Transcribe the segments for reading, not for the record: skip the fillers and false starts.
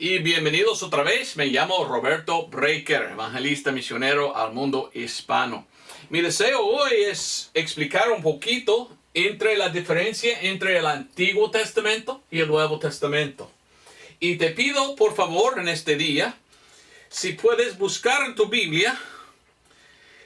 Y bienvenidos otra vez. Me llamo Roberto Breaker, evangelista misionero al mundo hispano. Mi deseo hoy es explicar un poquito entre la diferencia entre el Antiguo Testamento y el Nuevo Testamento. Y te pido, por favor, en este día, si puedes buscar en tu Biblia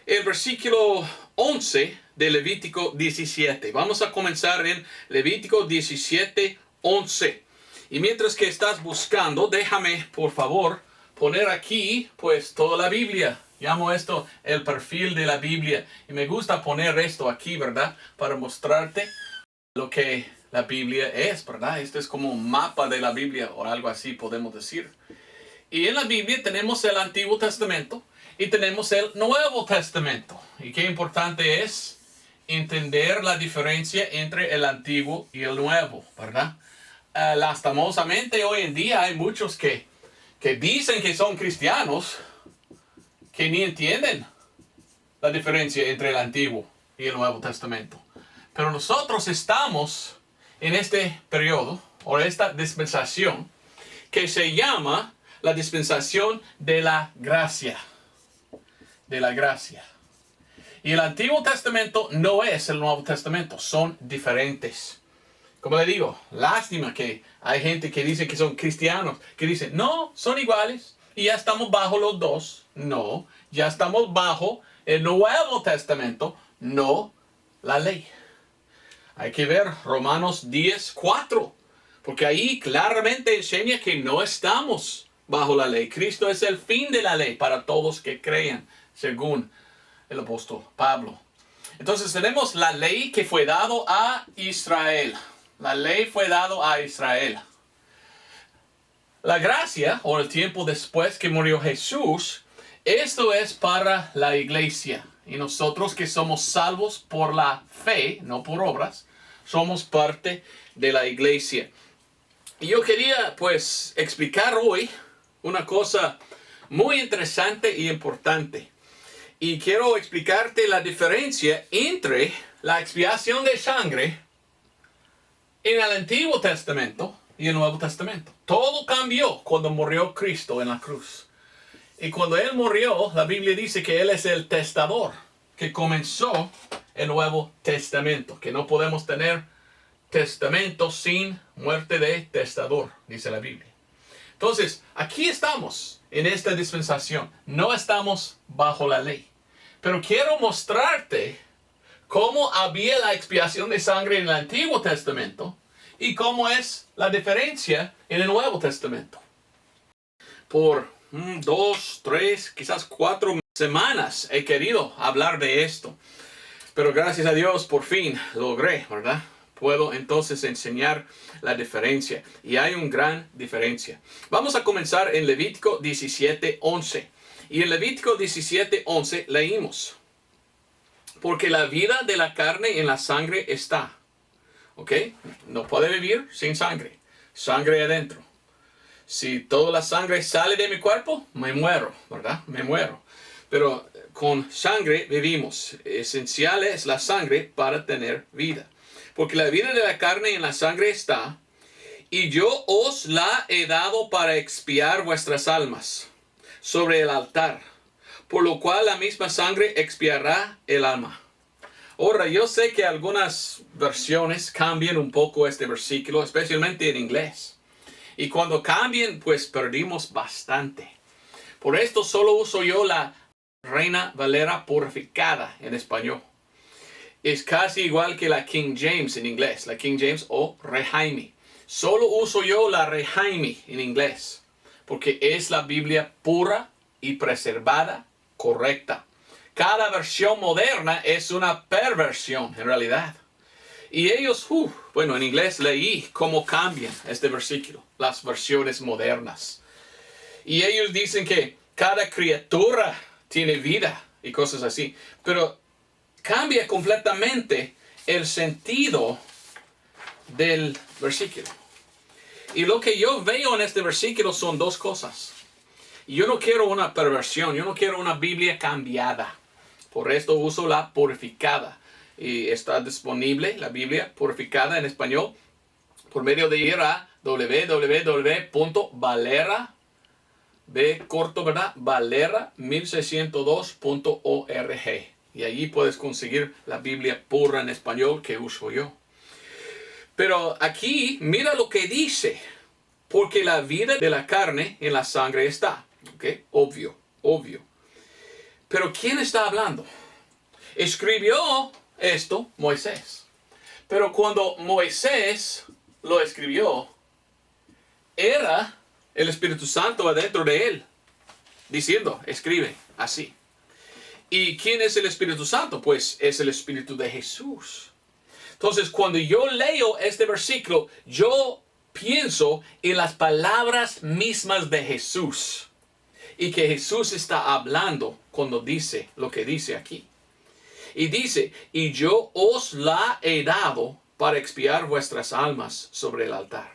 el versículo 11 de Levítico 17. Vamos a comenzar en Levítico 17, 11. Y mientras que estás buscando, déjame, por favor, poner aquí, pues, toda la Biblia. Llamo esto el perfil de la Biblia. Y me gusta poner esto aquí, ¿verdad? Para mostrarte lo que la Biblia es, ¿verdad? Esto es como un mapa de la Biblia o algo así podemos decir. Y en la Biblia tenemos el Antiguo Testamento y tenemos el Nuevo Testamento. Y qué importante es entender la diferencia entre el Antiguo y el Nuevo, ¿verdad? Lastimosamente hoy en día hay muchos que dicen que son cristianos que ni entienden la diferencia entre el Antiguo y el Nuevo Testamento. Pero nosotros estamos en este periodo o esta dispensación que se llama la dispensación de la gracia. De la gracia. Y el Antiguo Testamento no es el Nuevo Testamento, son diferentes. Como le digo, lástima que hay gente que dice que son cristianos, que dicen, no, son iguales y ya estamos bajo los dos. No, ya estamos bajo el Nuevo Testamento, no la ley. Hay que ver Romanos 10:4, porque ahí claramente enseña que no estamos bajo la ley. Cristo es el fin de la ley para todos que crean, según el apóstol Pablo. Entonces tenemos la ley que fue dado a Israel. La ley fue dado a Israel. La gracia, o el tiempo después que murió Jesús, esto es para la iglesia. Y nosotros que somos salvos por la fe, no por obras, somos parte de la iglesia. Y yo quería pues explicar hoy una cosa muy interesante y importante. Y quiero explicarte la diferencia entre la expiación de sangre en el Antiguo Testamento y el Nuevo Testamento. Todo cambió cuando murió Cristo en la cruz. Y cuando Él murió, la Biblia dice que Él es el testador que comenzó el Nuevo Testamento. Que no podemos tener testamento sin muerte de testador, dice la Biblia. Entonces, aquí estamos en esta dispensación. No estamos bajo la ley. Pero quiero mostrarte cómo había la expiación de sangre en el Antiguo Testamento y cómo es la diferencia en el Nuevo Testamento. Por 2, 3, quizás 4 semanas he querido hablar de esto. Pero gracias a Dios por fin logré, ¿verdad? Puedo entonces enseñar la diferencia. Y hay una gran diferencia. Vamos a comenzar en Levítico 17:11. Y en Levítico 17:11 leímos: porque la vida de la carne en la sangre está. ¿Ok? No puede vivir sin sangre. Sangre adentro. Si toda la sangre sale de mi cuerpo, me muero, ¿verdad? Me muero. Pero con sangre vivimos. Esencial es la sangre para tener vida. Porque la vida de la carne en la sangre está. Y yo os la he dado para expiar vuestras almas sobre el altar, por lo cual la misma sangre expiará el alma. Ahora, yo sé que algunas versiones cambian un poco este versículo, especialmente en inglés. Y cuando cambian, pues perdimos bastante. Por esto solo uso yo la Reina Valera purificada en español. Es casi igual que la King James en inglés, la King James o Rehaimi. Solo uso yo la Rehaimi en inglés, porque es la Biblia pura y preservada, correcta. Cada versión moderna es una perversión en realidad. Y ellos, bueno, en inglés leí cómo cambian este versículo, las versiones modernas. Y ellos dicen que cada criatura tiene vida y cosas así. Pero cambia completamente el sentido del versículo. Y lo que yo veo en este versículo son dos cosas. Yo no quiero una perversión, yo no quiero una Biblia cambiada. Por esto uso la purificada. Y está disponible la Biblia purificada en español por medio de ir a www.valera, B corto, ¿verdad? Valera1602.org. Y allí puedes conseguir la Biblia pura en español que uso yo. Pero aquí, mira lo que dice. Porque la vida de la carne en la sangre está. ¿Ok? Obvio, obvio. Pero ¿quién está hablando? Escribió esto Moisés. Pero cuando Moisés lo escribió, era el Espíritu Santo adentro de él, diciendo, escribe así. ¿Y quién es el Espíritu Santo? Pues es el Espíritu de Jesús. Entonces, cuando yo leo este versículo, yo pienso en las palabras mismas de Jesús. Y que Jesús está hablando cuando dice lo que dice aquí. Y dice, y yo os la he dado para expiar vuestras almas sobre el altar.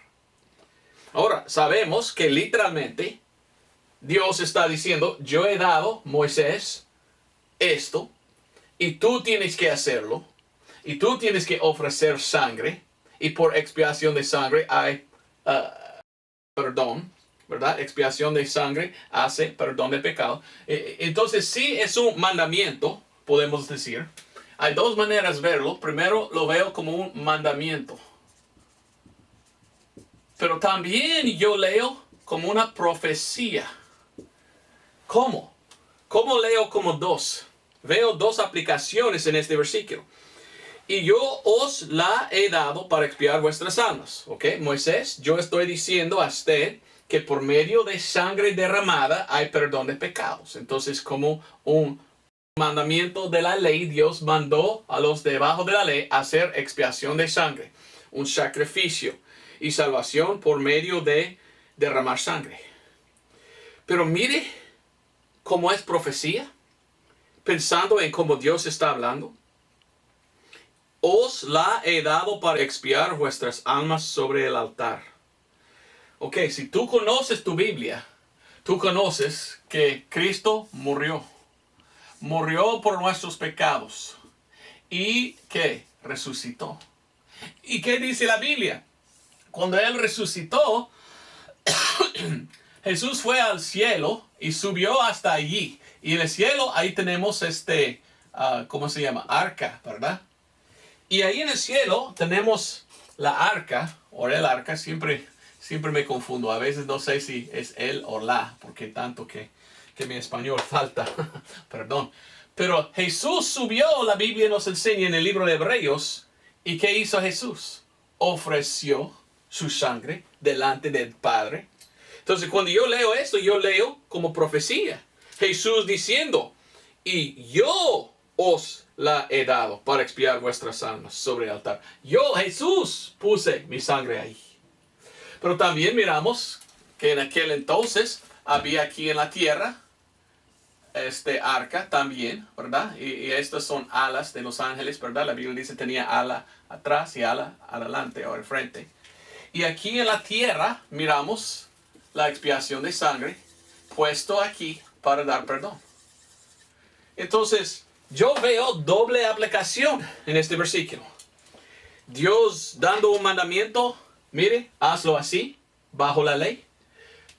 Ahora, sabemos que literalmente Dios está diciendo, yo he dado, Moisés, esto, y tú tienes que hacerlo, y tú tienes que ofrecer sangre, y por expiación de sangre hay perdón, ¿verdad? Expiación de sangre hace perdón de pecado. Entonces, sí es un mandamiento, podemos decir. Hay dos maneras de verlo. Primero, lo veo como un mandamiento. Pero también yo leo como una profecía. ¿Cómo? ¿Cómo leo como dos? Veo dos aplicaciones en este versículo. Y yo os la he dado para expiar vuestras almas. ¿Ok? Moisés, yo estoy diciendo a usted que por medio de sangre derramada hay perdón de pecados. Entonces, como un mandamiento de la ley, Dios mandó a los debajo de la ley hacer expiación de sangre. Un sacrificio y salvación por medio de derramar sangre. Pero mire cómo es profecía, pensando en cómo Dios está hablando. Os la he dado para expiar vuestras almas sobre el altar. Ok, si tú conoces tu Biblia, tú conoces que Cristo murió. Murió por nuestros pecados. ¿Y qué? Resucitó. ¿Y qué dice la Biblia? Cuando Él resucitó, Jesús fue al cielo y subió hasta allí. Y en el cielo ahí tenemos ¿cómo se llama? Arca, ¿verdad? Y ahí en el cielo tenemos la arca, o el arca, siempre me confundo. A veces no sé si es él o la, porque tanto que mi español falta. Perdón. Pero Jesús subió, la Biblia nos enseña en el libro de Hebreos. ¿Y qué hizo Jesús? Ofreció su sangre delante del Padre. Entonces, cuando yo leo esto, yo leo como profecía. Jesús diciendo, y yo os la he dado para expiar vuestras almas sobre el altar. Yo, Jesús, puse mi sangre ahí. Pero también miramos que en aquel entonces había aquí en la tierra arca también, ¿verdad? Y estas son alas de los ángeles, ¿verdad? La Biblia dice tenía ala atrás y ala adelante o al frente. Y aquí en la tierra miramos la expiación de sangre puesto aquí para dar perdón. Entonces, yo veo doble aplicación en este versículo. Dios dando un mandamiento, mire, hazlo así, bajo la ley.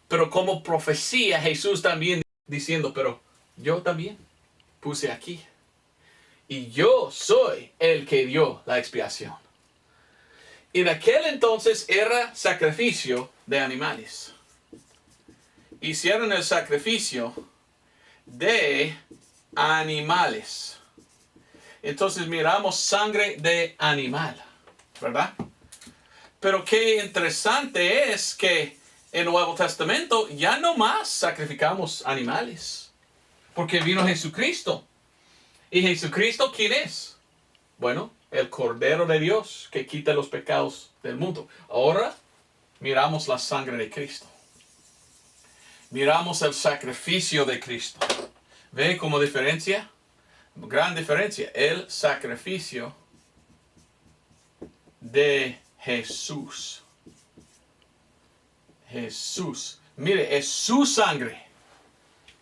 Pero como profecía, Jesús también diciendo, pero yo también puse aquí. Y yo soy el que dio la expiación. Y en aquel entonces era sacrificio de animales. Hicieron el sacrificio de animales. Entonces miramos sangre de animal, ¿verdad? Pero qué interesante es que en el Nuevo Testamento ya no más sacrificamos animales. Porque vino Jesucristo. ¿Y Jesucristo quién es? Bueno, el Cordero de Dios que quita los pecados del mundo. Ahora miramos la sangre de Cristo. Miramos el sacrificio de Cristo. ¿Ve cómo diferencia? Gran diferencia. El sacrificio de Jesús. Jesús. Mire, es su sangre.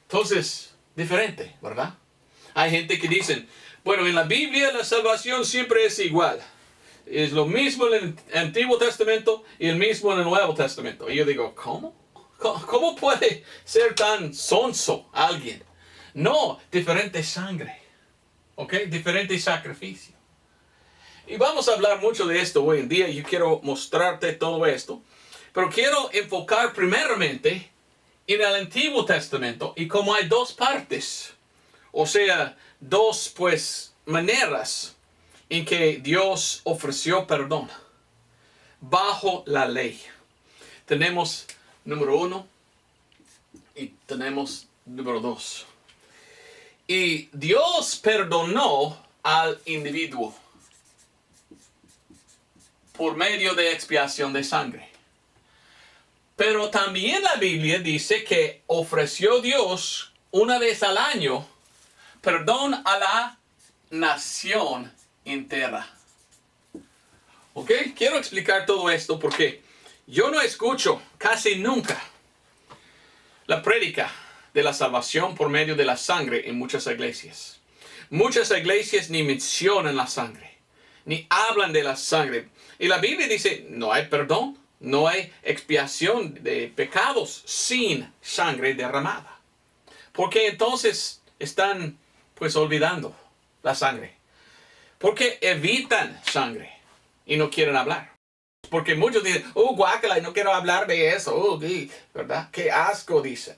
Entonces, diferente, ¿verdad? Hay gente que dice, bueno, en la Biblia la salvación siempre es igual. es lo mismo en el Antiguo Testamento y el mismo en el Nuevo Testamento. Y yo digo, ¿cómo? ¿Cómo puede ser tan sonso alguien? No, diferente sangre, ¿ok? Diferente sacrificio. Y vamos a hablar mucho de esto hoy en día. Yo quiero mostrarte todo esto. Pero quiero enfocar primeramente en el Antiguo Testamento y como hay dos partes. O sea, dos pues maneras en que Dios ofreció perdón bajo la ley. Tenemos número 1 y tenemos número 2. Y Dios perdonó al individuo por medio de expiación de sangre. Pero también la Biblia dice que ofreció Dios una vez al año perdón a la nación entera. ¿Ok? Quiero explicar todo esto porque yo no escucho casi nunca la prédica de la salvación por medio de la sangre en muchas iglesias. Muchas iglesias ni mencionan la sangre, ni hablan de la sangre. Y la Biblia dice, no hay perdón, no hay expiación de pecados sin sangre derramada. Porque entonces están pues olvidando la sangre. Porque evitan sangre y no quieren hablar. Porque muchos dicen, guácala, no quiero hablar de eso, ¿verdad? Qué asco, dicen.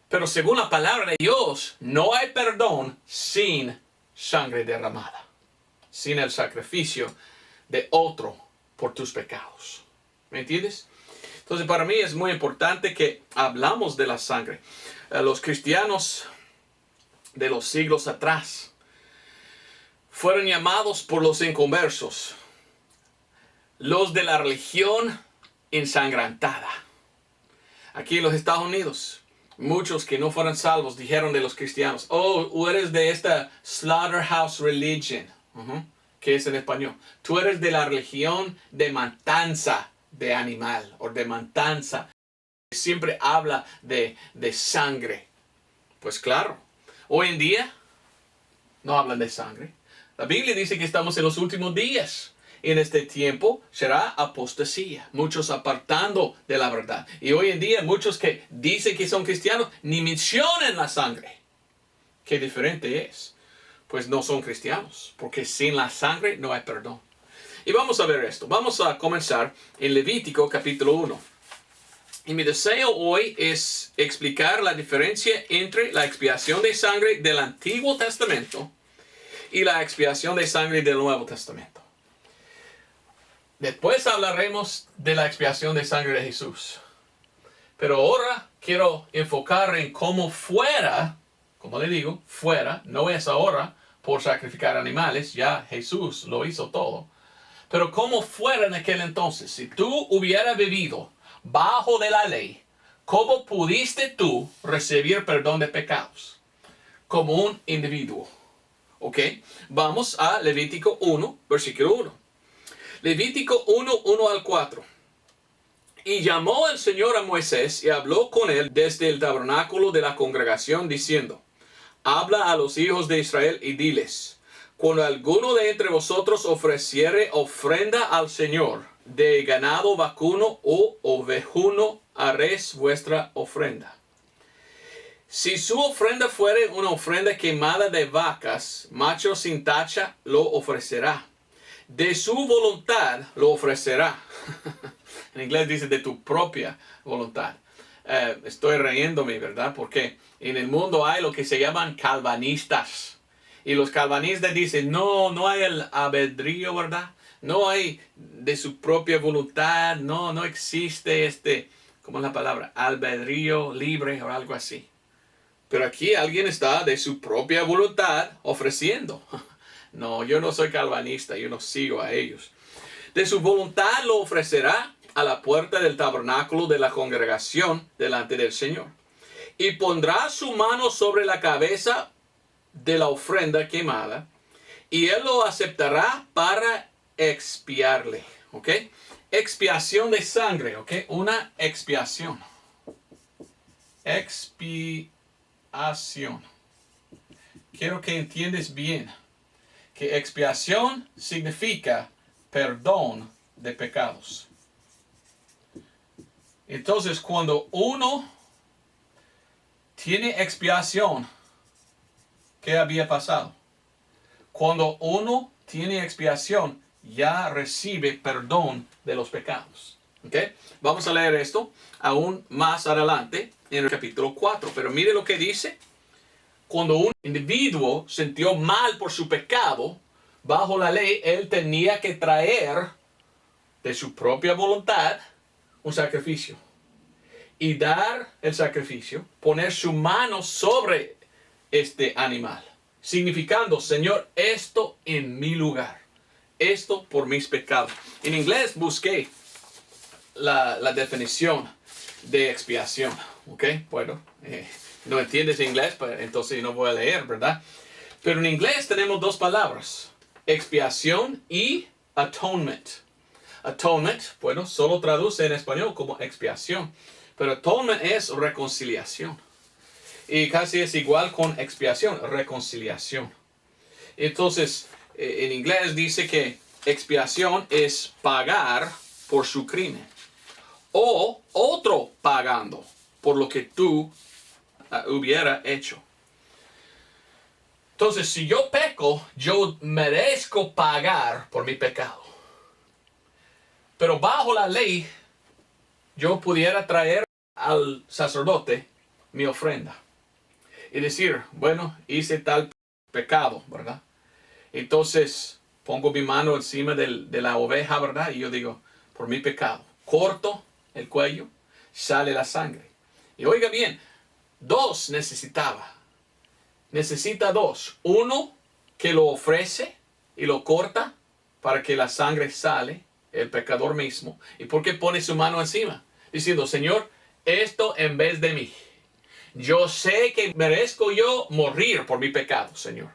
Pero según la palabra de Dios, no hay perdón sin sangre derramada. Sin el sacrificio de otro por tus pecados. ¿Me entiendes? Entonces para mí es muy importante que hablamos de la sangre. Los cristianos de los siglos atrás fueron llamados por los inconversos, los de la religión ensangrentada. Aquí en los Estados Unidos, muchos que no fueron salvos dijeron de los cristianos, tú eres de esta slaughterhouse religion, que es en español. Tú eres de la religión de matanza de animal o de matanza. Siempre habla de sangre. Pues claro, hoy en día no hablan de sangre. La Biblia dice que estamos en los últimos días. En este tiempo será apostasía, muchos apartando de la verdad. Y hoy en día muchos que dicen que son cristianos ni mencionan la sangre. Qué diferente es. Pues no son cristianos, porque sin la sangre no hay perdón. Y vamos a ver esto. Vamos a comenzar en Levítico capítulo 1. Y mi deseo hoy es explicar la diferencia entre la expiación de sangre del Antiguo Testamento y la expiación de sangre del Nuevo Testamento. Después hablaremos de la expiación de sangre de Jesús. Pero ahora quiero enfocar en cómo fuera, como le digo, fuera, no es ahora por sacrificar animales, ya Jesús lo hizo todo. Pero cómo fuera en aquel entonces, si tú hubieras vivido bajo de la ley, ¿cómo pudiste tú recibir perdón de pecados? Como un individuo. ¿Ok? Vamos a Levítico 1, versículo 1. Levítico 1, 1 al 4. Y llamó el Señor a Moisés y habló con él desde el tabernáculo de la congregación, diciendo, habla a los hijos de Israel y diles, cuando alguno de entre vosotros ofreciere ofrenda al Señor, de ganado vacuno o ovejuno, haréis vuestra ofrenda. Si su ofrenda fuere una ofrenda quemada de vacas, macho sin tacha, lo ofrecerá. De su voluntad lo ofrecerá. En inglés dice de tu propia voluntad. Estoy riéndome, ¿verdad? Porque en el mundo hay lo que se llaman calvinistas. Y los calvinistas dicen, no hay el albedrío, ¿verdad? No hay de su propia voluntad. No existe ¿cómo es la palabra? Albedrío libre o algo así. Pero aquí alguien está de su propia voluntad ofreciendo. No, yo no soy calvinista, yo no sigo a ellos. De su voluntad lo ofrecerá a la puerta del tabernáculo de la congregación delante del Señor. Y pondrá su mano sobre la cabeza de la ofrenda quemada, y él lo aceptará para expiarle. ¿Ok? Expiación de sangre. ¿Ok? Una expiación. Expiación. Quiero que entiendas bien que expiación significa perdón de pecados. Entonces, cuando uno tiene expiación, ¿qué había pasado? Cuando uno tiene expiación, ya recibe perdón de los pecados. ¿Okay? Vamos a leer esto aún más adelante en el capítulo 4. Pero mire lo que dice. Cuando un individuo sintió mal por su pecado, bajo la ley, él tenía que traer de su propia voluntad un sacrificio. Y dar el sacrificio, poner su mano sobre este animal. Significando, Señor, esto en mi lugar. Esto por mis pecados. En inglés busqué la definición de expiación. ¿Ok? Bueno, no entiendes inglés, pues entonces no voy a leer, ¿verdad? Pero en inglés tenemos dos palabras. Expiación y atonement. Atonement, bueno, solo traduce en español como expiación. Pero atonement es reconciliación. Y casi es igual con expiación, reconciliación. Entonces, en inglés dice que expiación es pagar por su crimen. O otro pagando por lo que tú hubiera hecho. Entonces, si yo peco, yo merezco pagar por mi pecado. Pero bajo la ley, yo pudiera traer al sacerdote mi ofrenda. Y decir, bueno, hice tal pecado, ¿verdad? Entonces, pongo mi mano encima de la oveja, ¿verdad? Y yo digo, por mi pecado. Corto el cuello, sale la sangre. Y oiga bien, dos necesitaba. Necesita dos. Uno que lo ofrece y lo corta para que la sangre sale, el pecador mismo. ¿Y por qué pone su mano encima? Diciendo, Señor, esto en vez de mí. Yo sé que merezco yo morir por mi pecado, Señor.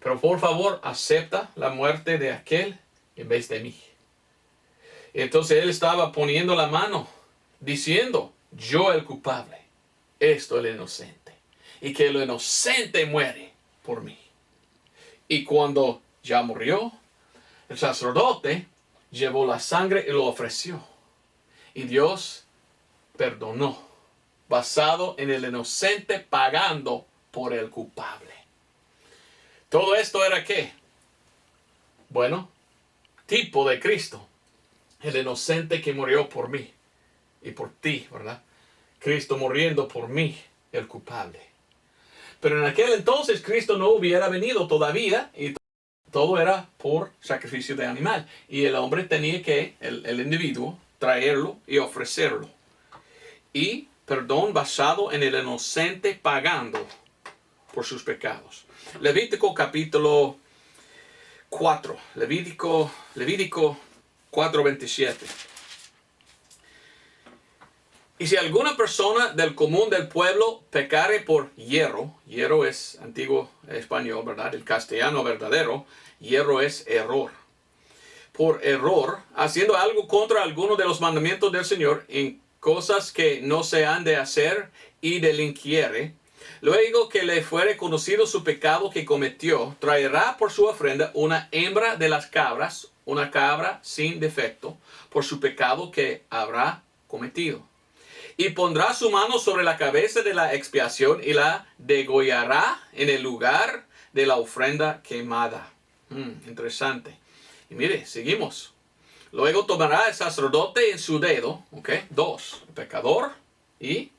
Pero por favor, acepta la muerte de aquel en vez de mí. Entonces él estaba poniendo la mano, diciendo, yo el culpable, esto el inocente. Y que el inocente muere por mí. Y cuando ya murió, el sacerdote llevó la sangre y lo ofreció. Y Dios perdonó, basado en el inocente pagando por el culpable. Todo esto era ¿qué? Bueno, tipo de Cristo. El inocente que murió por mí y por ti, ¿verdad? Cristo muriendo por mí, el culpable. Pero en aquel entonces Cristo no hubiera venido todavía y todo era por sacrificio de animal. Y el hombre tenía que, el individuo, traerlo y ofrecerlo. Y perdón basado en el inocente pagando por sus pecados. Levítico capítulo 4. Levítico 4:27. Y si alguna persona del común del pueblo pecare por hierro es antiguo español, ¿verdad? El castellano verdadero, hierro es error. Por error, haciendo algo contra alguno de los mandamientos del Señor en cosas que no se han de hacer y delinquiere, luego que le fuere conocido su pecado que cometió, traerá por su ofrenda una hembra de las cabras, una cabra sin defecto, por su pecado que habrá cometido. Y pondrá su mano sobre la cabeza de la expiación y la degollará en el lugar de la ofrenda quemada. Interesante. Y mire, seguimos. Luego tomará el sacerdote en su dedo, dos, el pecador y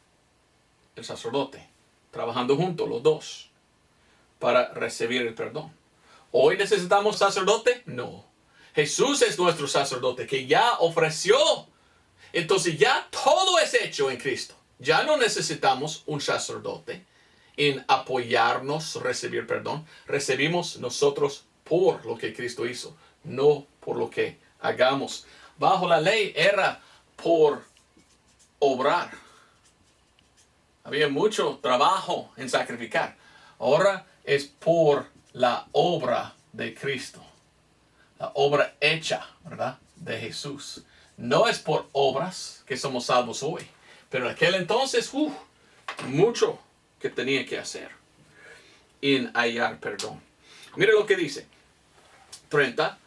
el sacerdote, trabajando juntos los dos para recibir el perdón. ¿Hoy necesitamos sacerdote? No. Jesús es nuestro sacerdote que ya ofreció. Entonces ya todo es hecho en Cristo. Ya no necesitamos un sacerdote en apoyarnos, recibir perdón. Recibimos nosotros por lo que Cristo hizo, no por lo que hagamos. Bajo la ley era por obrar. Había mucho trabajo en sacrificar. Ahora es por la obra de Cristo. La obra hecha, ¿verdad? De Jesús. No es por obras que somos salvos hoy. Pero en aquel entonces, mucho que tenía que hacer en hallar perdón. Mire lo que dice. 30.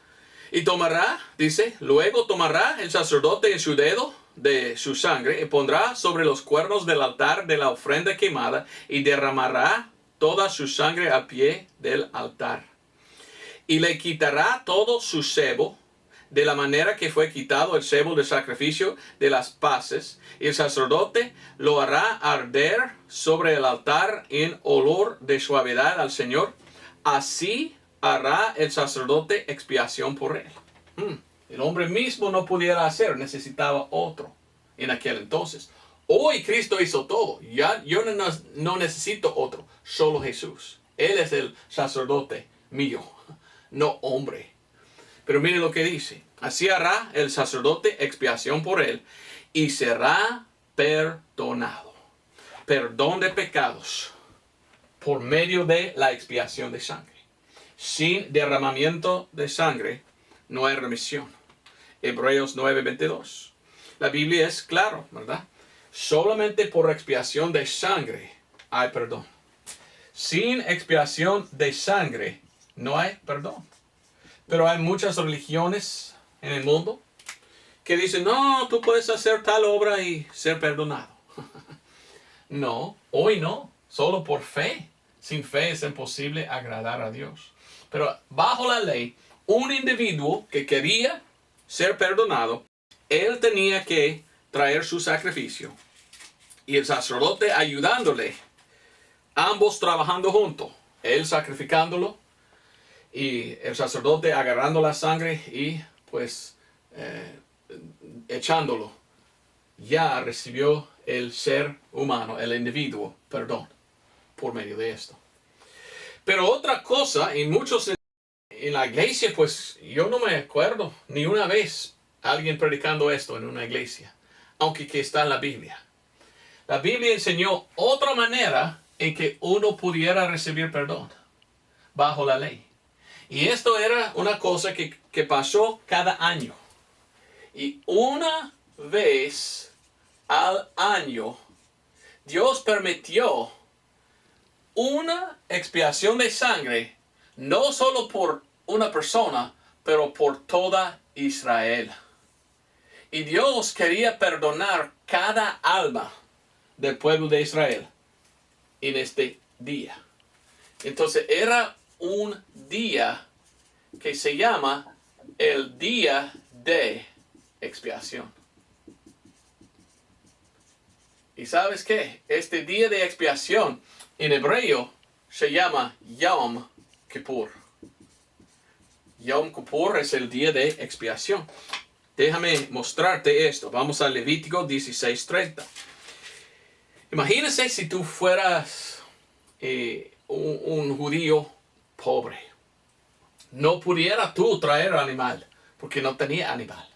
Y tomará, dice, luego tomará el sacerdote en su dedo de su sangre y pondrá sobre los cuernos del altar de la ofrenda quemada y derramará toda su sangre al pie del altar. Y le quitará todo su sebo, de la manera que fue quitado el sebo del sacrificio de las paces, y el sacerdote lo hará arder sobre el altar en olor de suavidad al Señor. Así hará el sacerdote expiación por él. El hombre mismo no pudiera hacer, necesitaba otro en aquel entonces. Hoy Cristo hizo todo. Ya yo no necesito otro, solo Jesús. Él es el sacerdote mío, no hombre. Pero mire lo que dice. Así hará el sacerdote expiación por él y será perdonado. Perdón de pecados por medio de la expiación de sangre. Sin derramamiento de sangre no hay remisión. Hebreos 9:22. La Biblia es claro, ¿verdad? Solamente por expiación de sangre hay perdón. Sin expiación de sangre no hay perdón. Pero hay muchas religiones en el mundo que dicen, no, tú puedes hacer tal obra y ser perdonado. No, hoy no, solo por fe. Sin fe es imposible agradar a Dios. Pero bajo la ley, un individuo que quería ser perdonado, él tenía que traer su sacrificio. Y el sacerdote ayudándole, ambos trabajando juntos, él sacrificándolo y el sacerdote agarrando la sangre y pues echándolo. Ya recibió el ser humano, el individuo, perdón, por medio de esto. Pero otra cosa, y muchos en la iglesia, pues yo no me acuerdo ni una vez alguien predicando esto en una iglesia, aunque que está en la Biblia. La Biblia enseñó otra manera en que uno pudiera recibir perdón bajo la ley. Y esto era una cosa que pasó cada año. Y una vez al año, Dios permitió una expiación de sangre, no solo por una persona, pero por toda Israel. Y Dios quería perdonar cada alma del pueblo de Israel en este día. Entonces era un día que se llama el día de expiación. ¿Y sabes qué? Este día de expiación en hebreo se llama Yom Kippur. Yom Kippur es el día de expiación. Déjame mostrarte esto. Vamos a Levítico 16:30. Imagínese si tú fueras un judío pobre. No pudiera tú traer animal porque no tenía animal.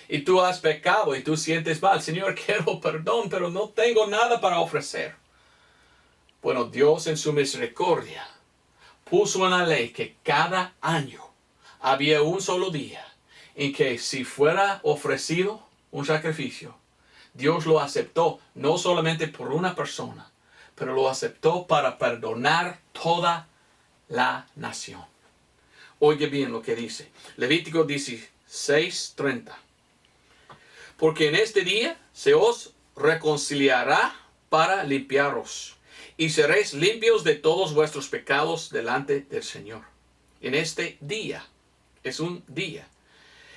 Y tú has pecado y tú sientes mal. Señor, quiero perdón, pero no tengo nada para ofrecer. Bueno, Dios en su misericordia puso una ley que cada año había un solo día en que si fuera ofrecido un sacrificio, Dios lo aceptó no solamente por una persona, pero lo aceptó para perdonar toda la nación. Oye bien lo que dice. Levítico 16:30. Porque en este día se os reconciliará para limpiaros, y seréis limpios de todos vuestros pecados delante del Señor. En este día, es un día.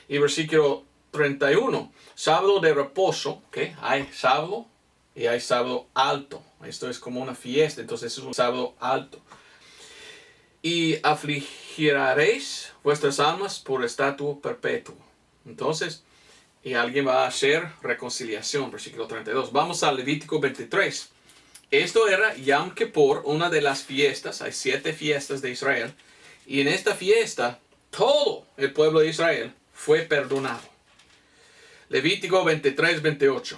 Y versículo 31, sábado de reposo, ¿okay? Hay sábado y hay sábado alto. Esto es como una fiesta, entonces es un sábado alto. Y afligiréis vuestras almas por estatuto perpetuo. Entonces, y alguien va a hacer reconciliación, versículo 32. Vamos a Levítico 23. Esto era Yom Kippur, una de las fiestas. Hay 7 fiestas de Israel. Y en esta fiesta, todo el pueblo de Israel fue perdonado. Levítico 23:28.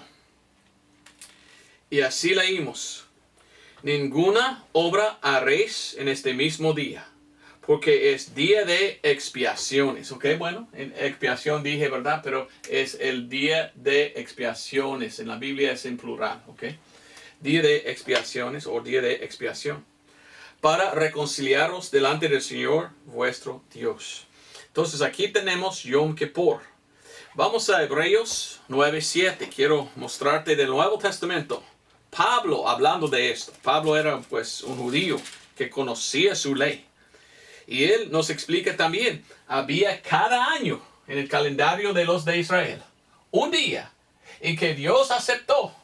Y así leímos: ninguna obra haréis en este mismo día, porque es día de expiaciones. Ok, bueno, en expiación dije, ¿verdad? Pero es el día de expiaciones. En la Biblia es en plural, ok. Día de expiaciones o día de expiación. Para reconciliaros delante del Señor vuestro Dios. Entonces aquí tenemos Yom Kippur. Vamos a Hebreos 9:7. Quiero mostrarte del Nuevo Testamento. Pablo hablando de esto. Pablo era pues un judío que conocía su ley. Y él nos explica también, había cada año en el calendario de los de Israel un día en que Dios aceptó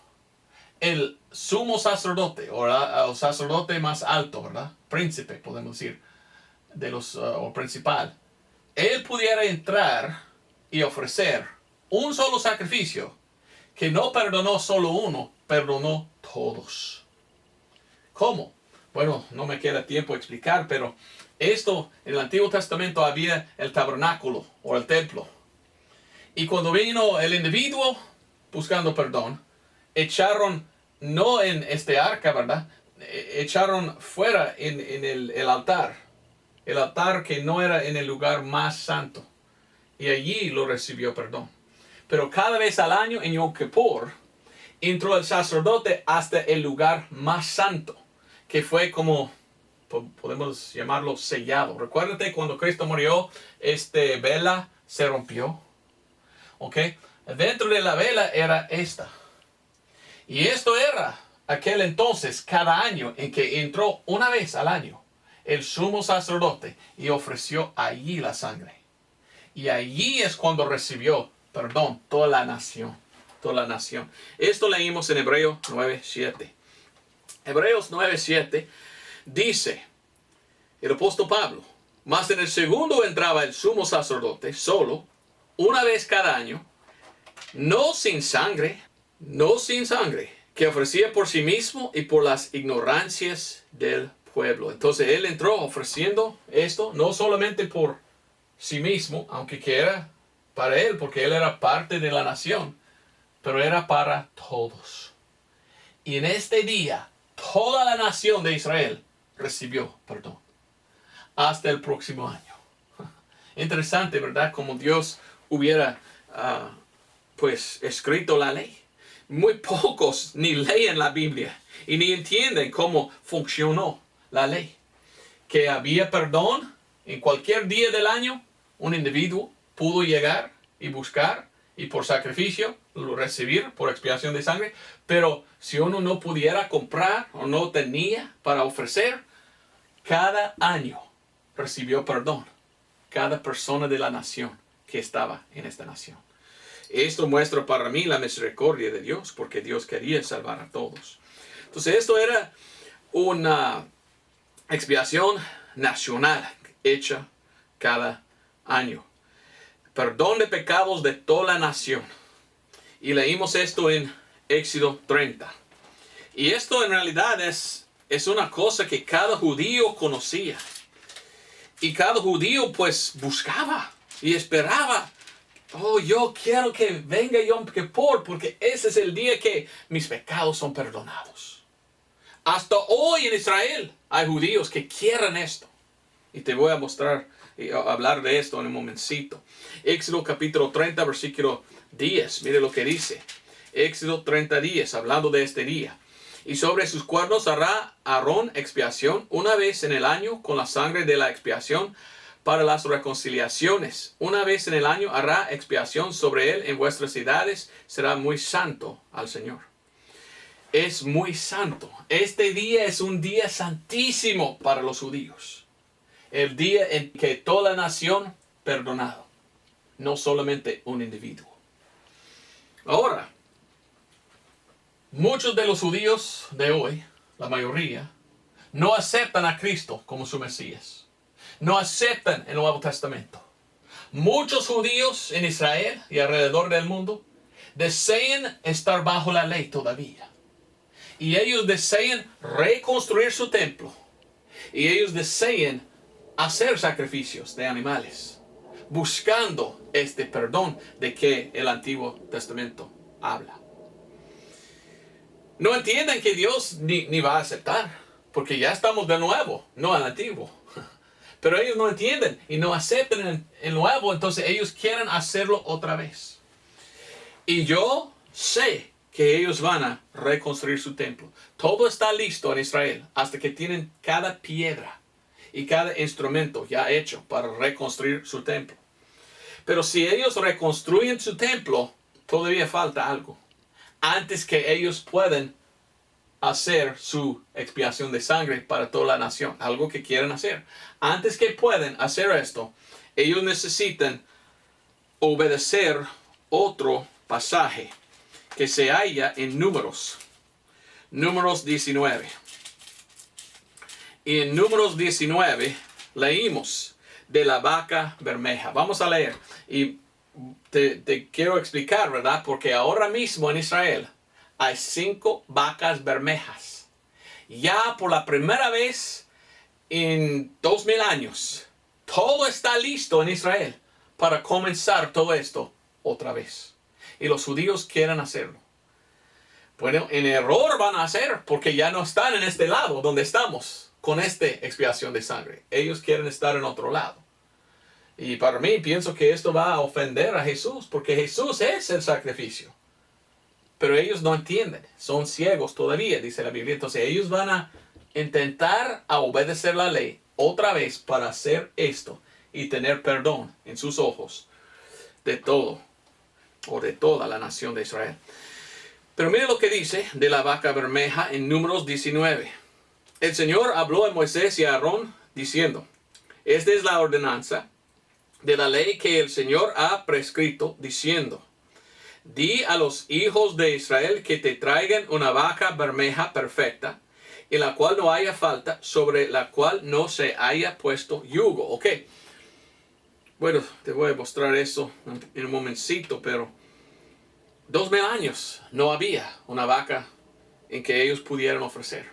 el sumo sacerdote o sacerdote más alto, ¿verdad? Príncipe, podemos decir, de los, o principal. Él pudiera entrar y ofrecer un solo sacrificio que no perdonó solo uno, perdonó todos. ¿Cómo? Bueno, no me queda tiempo explicar, pero esto en el Antiguo Testamento había el tabernáculo o el templo. Y cuando vino el individuo buscando perdón, echaron, no en este arca, ¿verdad? Echaron fuera en el altar. El altar que no era en el lugar más santo. Y allí lo recibió perdón. Pero cada vez al año en Yom Kippur entró el sacerdote hasta el lugar más santo, que fue como, podemos llamarlo sellado. Recuérdate cuando Cristo murió, vela se rompió. ¿Ok? Dentro de la vela era esta. Y esto era aquel entonces, cada año, en que entró una vez al año el sumo sacerdote y ofreció allí la sangre. Y allí es cuando recibió perdón toda la nación. Toda la nación. Esto leímos en Hebreos 9:7. Hebreos 9:7 dice el apóstol Pablo, mas en el segundo entraba el sumo sacerdote solo, una vez cada año, no sin sangre, que ofrecía por sí mismo y por las ignorancias del pueblo. Entonces él entró ofreciendo esto, no solamente por sí mismo, aunque que era para él, porque él era parte de la nación, pero era para todos. Y en este día, toda la nación de Israel recibió perdón. Hasta el próximo año. Interesante, ¿verdad? Como Dios hubiera pues escrito la ley. Muy pocos ni leen la Biblia y ni entienden cómo funcionó la ley. Que había perdón en cualquier día del año. Un individuo pudo llegar y buscar y por sacrificio recibir por expiación de sangre. Pero si uno no pudiera comprar o no tenía para ofrecer, cada año recibió perdón. Cada persona de la nación que estaba en esta nación. Esto muestra para mí la misericordia de Dios, porque Dios quería salvar a todos. Entonces esto era una expiación nacional hecha cada año. Perdón de pecados de toda la nación. Y leímos esto en Éxodo 30. Y esto en realidad es una cosa que cada judío conocía. Y cada judío pues buscaba y esperaba. Oh, yo quiero que venga Yom Kippur porque ese es el día que mis pecados son perdonados. Hasta hoy en Israel hay judíos que quieren esto. Y te voy a mostrar y hablar de esto en un momentito. Éxodo capítulo 30, versículo 10. Mire lo que dice. Éxodo 30:10, hablando de este día. Y sobre sus cuernos hará Aarón expiación una vez en el año con la sangre de la expiación para las reconciliaciones. Una vez en el año hará expiación sobre él en vuestras ciudades. Será muy santo al Señor. Es muy santo. Este día es un día santísimo para los judíos. El día en que toda la nación perdonado. No solamente un individuo. Ahora, muchos de los judíos de hoy, la mayoría, no aceptan a Cristo como su Mesías. No aceptan el Nuevo Testamento. Muchos judíos en Israel y alrededor del mundo desean estar bajo la ley todavía. Y ellos desean reconstruir su templo. Y ellos desean hacer sacrificios de animales, buscando este perdón de que el Antiguo Testamento habla. No entienden que Dios ni va a aceptar, porque ya estamos de nuevo, no al antiguo. Pero ellos no entienden y no aceptan el nuevo, entonces ellos quieren hacerlo otra vez. Y yo sé que ellos van a reconstruir su templo. Todo está listo en Israel hasta que tienen cada piedra. y cada instrumento ya hecho para reconstruir su templo. Pero si ellos reconstruyen su templo, todavía falta algo. Antes que ellos puedan hacer su expiación de sangre para toda la nación. Algo que quieren hacer. Antes que puedan hacer esto, ellos necesitan obedecer otro pasaje que se halla en Números. Números 19. Y en Números 19 leímos de la vaca bermeja. Vamos a leer. Y te quiero explicar, ¿verdad? Porque ahora mismo en Israel hay 5 vacas bermejas. Ya por la primera vez en 2000 años, todo está listo en Israel para comenzar todo esto otra vez. Y los judíos quieren hacerlo. Bueno, en error van a hacer porque ya no están en este lado donde estamos con esta expiación de sangre. Ellos quieren estar en otro lado. Y para mí pienso que esto va a ofender a Jesús porque Jesús es el sacrificio. Pero ellos no entienden, son ciegos todavía, dice la Biblia. Entonces ellos van a intentar a obedecer la ley otra vez para hacer esto y tener perdón en sus ojos de todo o de toda la nación de Israel. Pero mire lo que dice de la vaca bermeja en Números 19. El Señor habló a Moisés y a Aarón diciendo, esta es la ordenanza de la ley que el Señor ha prescrito diciendo, di a los hijos de Israel que te traigan una vaca bermeja perfecta, en la cual no haya falta, sobre la cual no se haya puesto yugo. Ok. Bueno, te voy a mostrar eso en un momentito, pero 2000 años no había una vaca en que ellos pudieran ofrecer.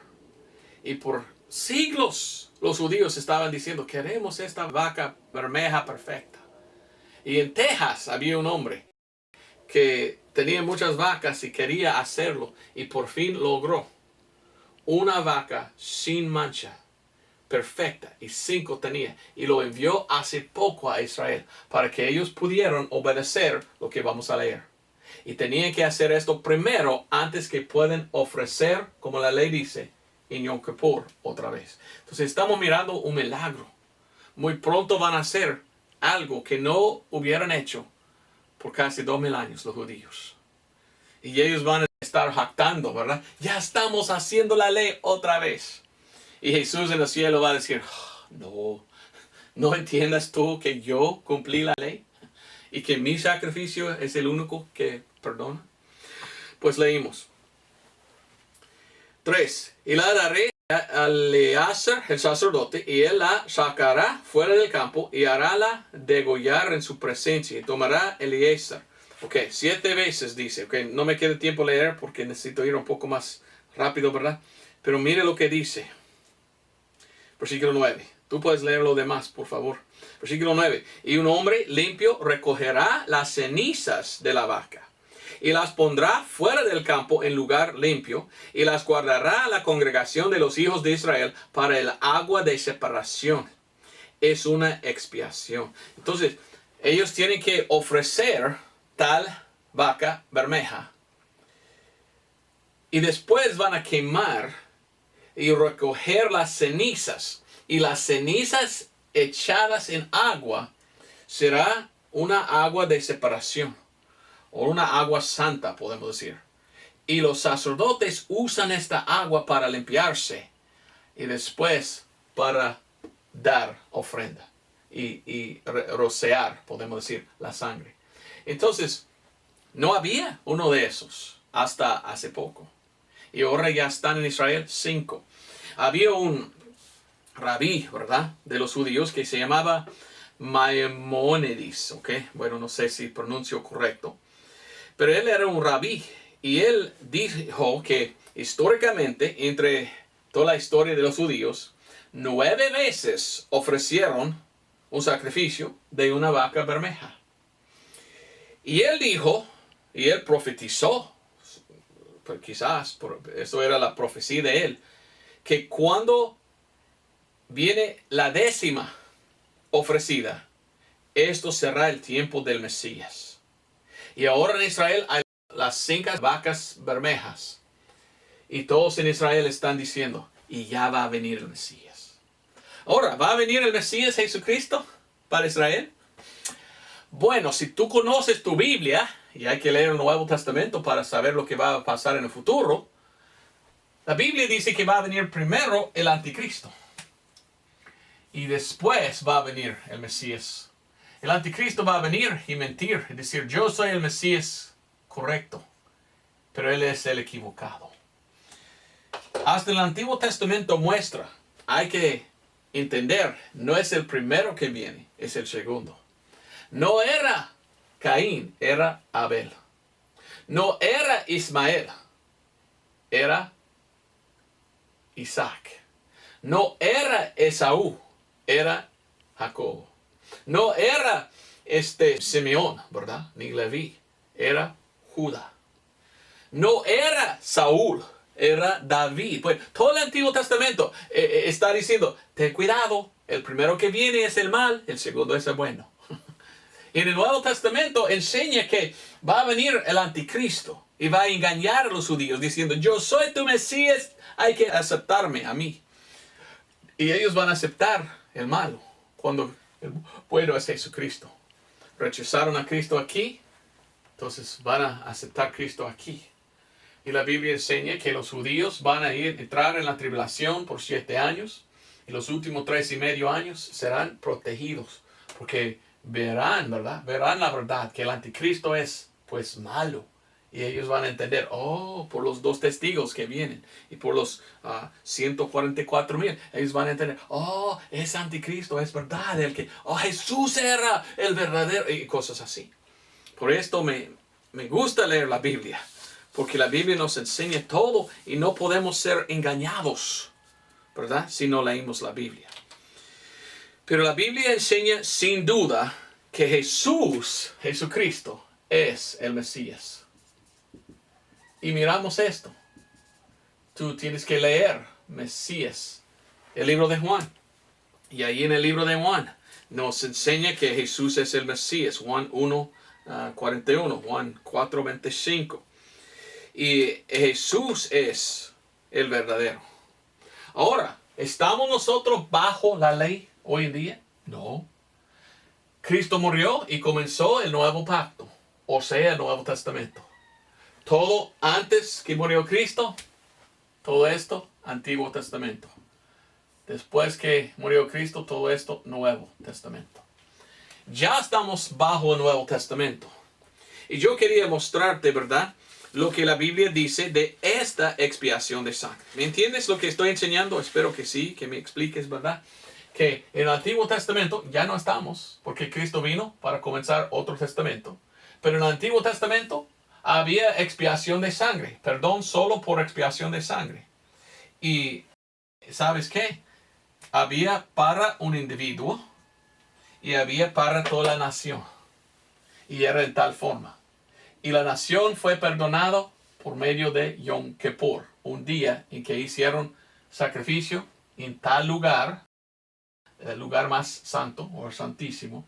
Y por siglos los judíos estaban diciendo, queremos esta vaca bermeja perfecta. Y en Texas había un hombre que tenía muchas vacas y quería hacerlo y por fin logró una vaca sin mancha, perfecta, y 5 tenía, y lo envió hace poco a Israel para que ellos pudieran obedecer lo que vamos a leer. Y tenían que hacer esto primero antes que puedan ofrecer, como la ley dice, en Yom Kippur otra vez. Entonces estamos mirando un milagro. Muy pronto van a hacer algo que no hubieran hecho por casi 2000 años los judíos. Y ellos van a estar jactando, ¿verdad? Ya estamos haciendo la ley otra vez. Y Jesús en el cielo va a decir, no entiendas tú que yo cumplí la ley y que mi sacrificio es el único que perdona. Pues leímos. 3. Y la daré a Eleazar el sacerdote, y él la sacará fuera del campo y harála degollar en su presencia, y tomará Eleazar. Ok, 7 veces dice. Ok, no me queda tiempo leer porque necesito ir un poco más rápido, ¿verdad? Pero mire lo que dice. Versículo 9. Tú puedes leer lo demás, por favor. Versículo 9. Y un hombre limpio recogerá las cenizas de la vaca y las pondrá fuera del campo en lugar limpio, y las guardará a la congregación de los hijos de Israel para el agua de separación. Es una expiación. Entonces, ellos tienen que ofrecer tal vaca bermeja. Y después van a quemar y recoger las cenizas. Y las cenizas echadas en agua será una agua de separación. O una agua santa, podemos decir. Y los sacerdotes usan esta agua para limpiarse. Y después para dar ofrenda. Y rociar, podemos decir, la sangre. Entonces, no había uno de esos hasta hace poco. Y ahora ya están en Israel 5. Había un rabí, ¿verdad? De los judíos que se llamaba Maimónides. ¿Ok? Bueno, no sé si pronuncio correcto. Pero él era un rabí. Y él dijo que históricamente, entre toda la historia de los judíos, 9 veces ofrecieron un sacrificio de una vaca bermeja. Y él dijo, y él profetizó, pues quizás, eso era la profecía de él, que cuando viene la 10ª ofrecida, esto será el tiempo del Mesías. Y ahora en Israel hay las 5 vacas bermejas. Y todos en Israel están diciendo, y ya va a venir el Mesías. Ahora, ¿va a venir el Mesías Jesucristo para Israel? Bueno, si tú conoces tu Biblia, y hay que leer el Nuevo Testamento para saber lo que va a pasar en el futuro, la Biblia dice que va a venir primero el anticristo. Y después va a venir el Mesías. El anticristo va a venir y mentir y decir, yo soy el Mesías correcto, pero él es el equivocado. Hasta el Antiguo Testamento muestra, hay que entender, no es el primero que viene, es el segundo. No era Caín, era Abel. No era Ismael, era Isaac. No era Esaú, era Jacob. No era Simeón, ¿verdad? Ni Leví, era Judá. No era Saúl, era David. Pues todo el Antiguo Testamento está diciendo, ten cuidado, el primero que viene es el mal, el segundo es el bueno. En el Nuevo Testamento enseña que va a venir el anticristo y va a engañar a los judíos diciendo, yo soy tu Mesías, hay que aceptarme a mí. Y ellos van a aceptar el malo cuando el bueno es Jesucristo. Rechazaron a Cristo aquí, entonces van a aceptar a Cristo aquí. Y la Biblia enseña que los judíos van a entrar en la tribulación por 7 años. Y los últimos 3.5 años serán protegidos. Porque verán, ¿verdad? Verán la verdad, que el anticristo es, pues, malo. Y ellos van a entender, por los 2 testigos que vienen. Y por los 144,000. Ellos van a entender, ese anticristo es verdad. Jesús era el verdadero. Y cosas así. Por esto me gusta leer la Biblia. Porque la Biblia nos enseña todo y no podemos ser engañados, ¿verdad? Si no leímos la Biblia. Pero la Biblia enseña sin duda que Jesucristo, es el Mesías. Y miramos esto. Tú tienes que leer Mesías, el libro de Juan. Y ahí en el libro de Juan nos enseña que Jesús es el Mesías. Juan 1:41, Juan 4:25. Y Jesús es el verdadero. Ahora, ¿estamos nosotros bajo la ley hoy en día? No. Cristo murió y comenzó el nuevo pacto, o sea, el Nuevo Testamento. Todo antes que murió Cristo, todo esto, Antiguo Testamento. Después que murió Cristo, todo esto, Nuevo Testamento. Ya estamos bajo el Nuevo Testamento. Y yo quería mostrarte, ¿verdad?, lo que la Biblia dice de esta expiación de sangre. ¿Me entiendes lo que estoy enseñando? Espero que sí, que me expliques, ¿verdad? Que en el Antiguo Testamento ya no estamos, porque Cristo vino para comenzar otro testamento. Pero en el Antiguo Testamento había expiación de sangre, perdón solo por expiación de sangre. Y ¿sabes qué? Había para un individuo y había para toda la nación. Y era de tal forma. Y la nación fue perdonada por medio de Yom Kippur, un día en que hicieron sacrificio en tal lugar, el lugar más santo o santísimo,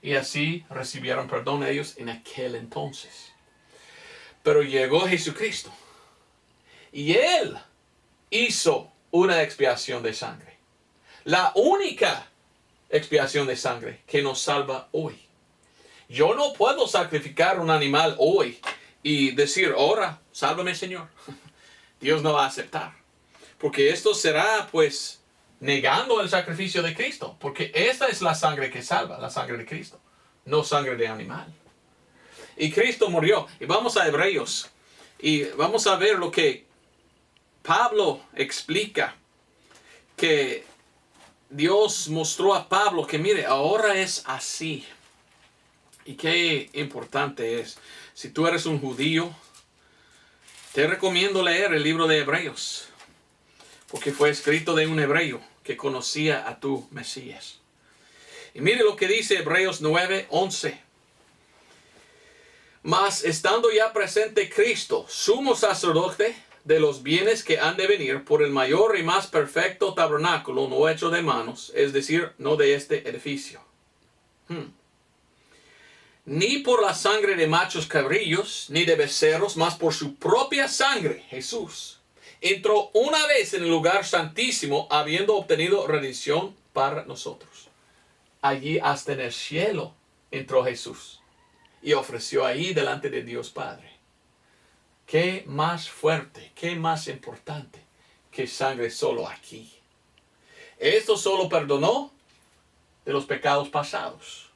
y así recibieron perdón ellos en aquel entonces. Pero llegó Jesucristo y Él hizo una expiación de sangre. La única expiación de sangre que nos salva hoy. Yo no puedo sacrificar un animal hoy y decir, ahora, sálvame, Señor. Dios no va a aceptar. Porque esto será, pues, negando el sacrificio de Cristo. Porque esta es la sangre que salva, la sangre de Cristo, no sangre de animal. Y Cristo murió. Y vamos a Hebreos. Y vamos a ver lo que Pablo explica. Que Dios mostró a Pablo que, mire, ahora es así. Y qué importante es. Si tú eres un judío, te recomiendo leer el libro de Hebreos. Porque fue escrito de un hebreo que conocía a tu Mesías. Y mire lo que dice Hebreos 9:11. Mas estando ya presente Cristo, sumo sacerdote de los bienes que han de venir por el mayor y más perfecto tabernáculo no hecho de manos, es decir, no de este edificio. Ni por la sangre de machos cabrillos, ni de becerros, mas por su propia sangre, Jesús entró una vez en el lugar santísimo, habiendo obtenido redención para nosotros. Allí hasta en el cielo entró Jesús y ofreció ahí delante de Dios Padre. ¿Qué más fuerte, qué más importante que sangre solo aquí? Esto solo perdonó de los pecados pasados.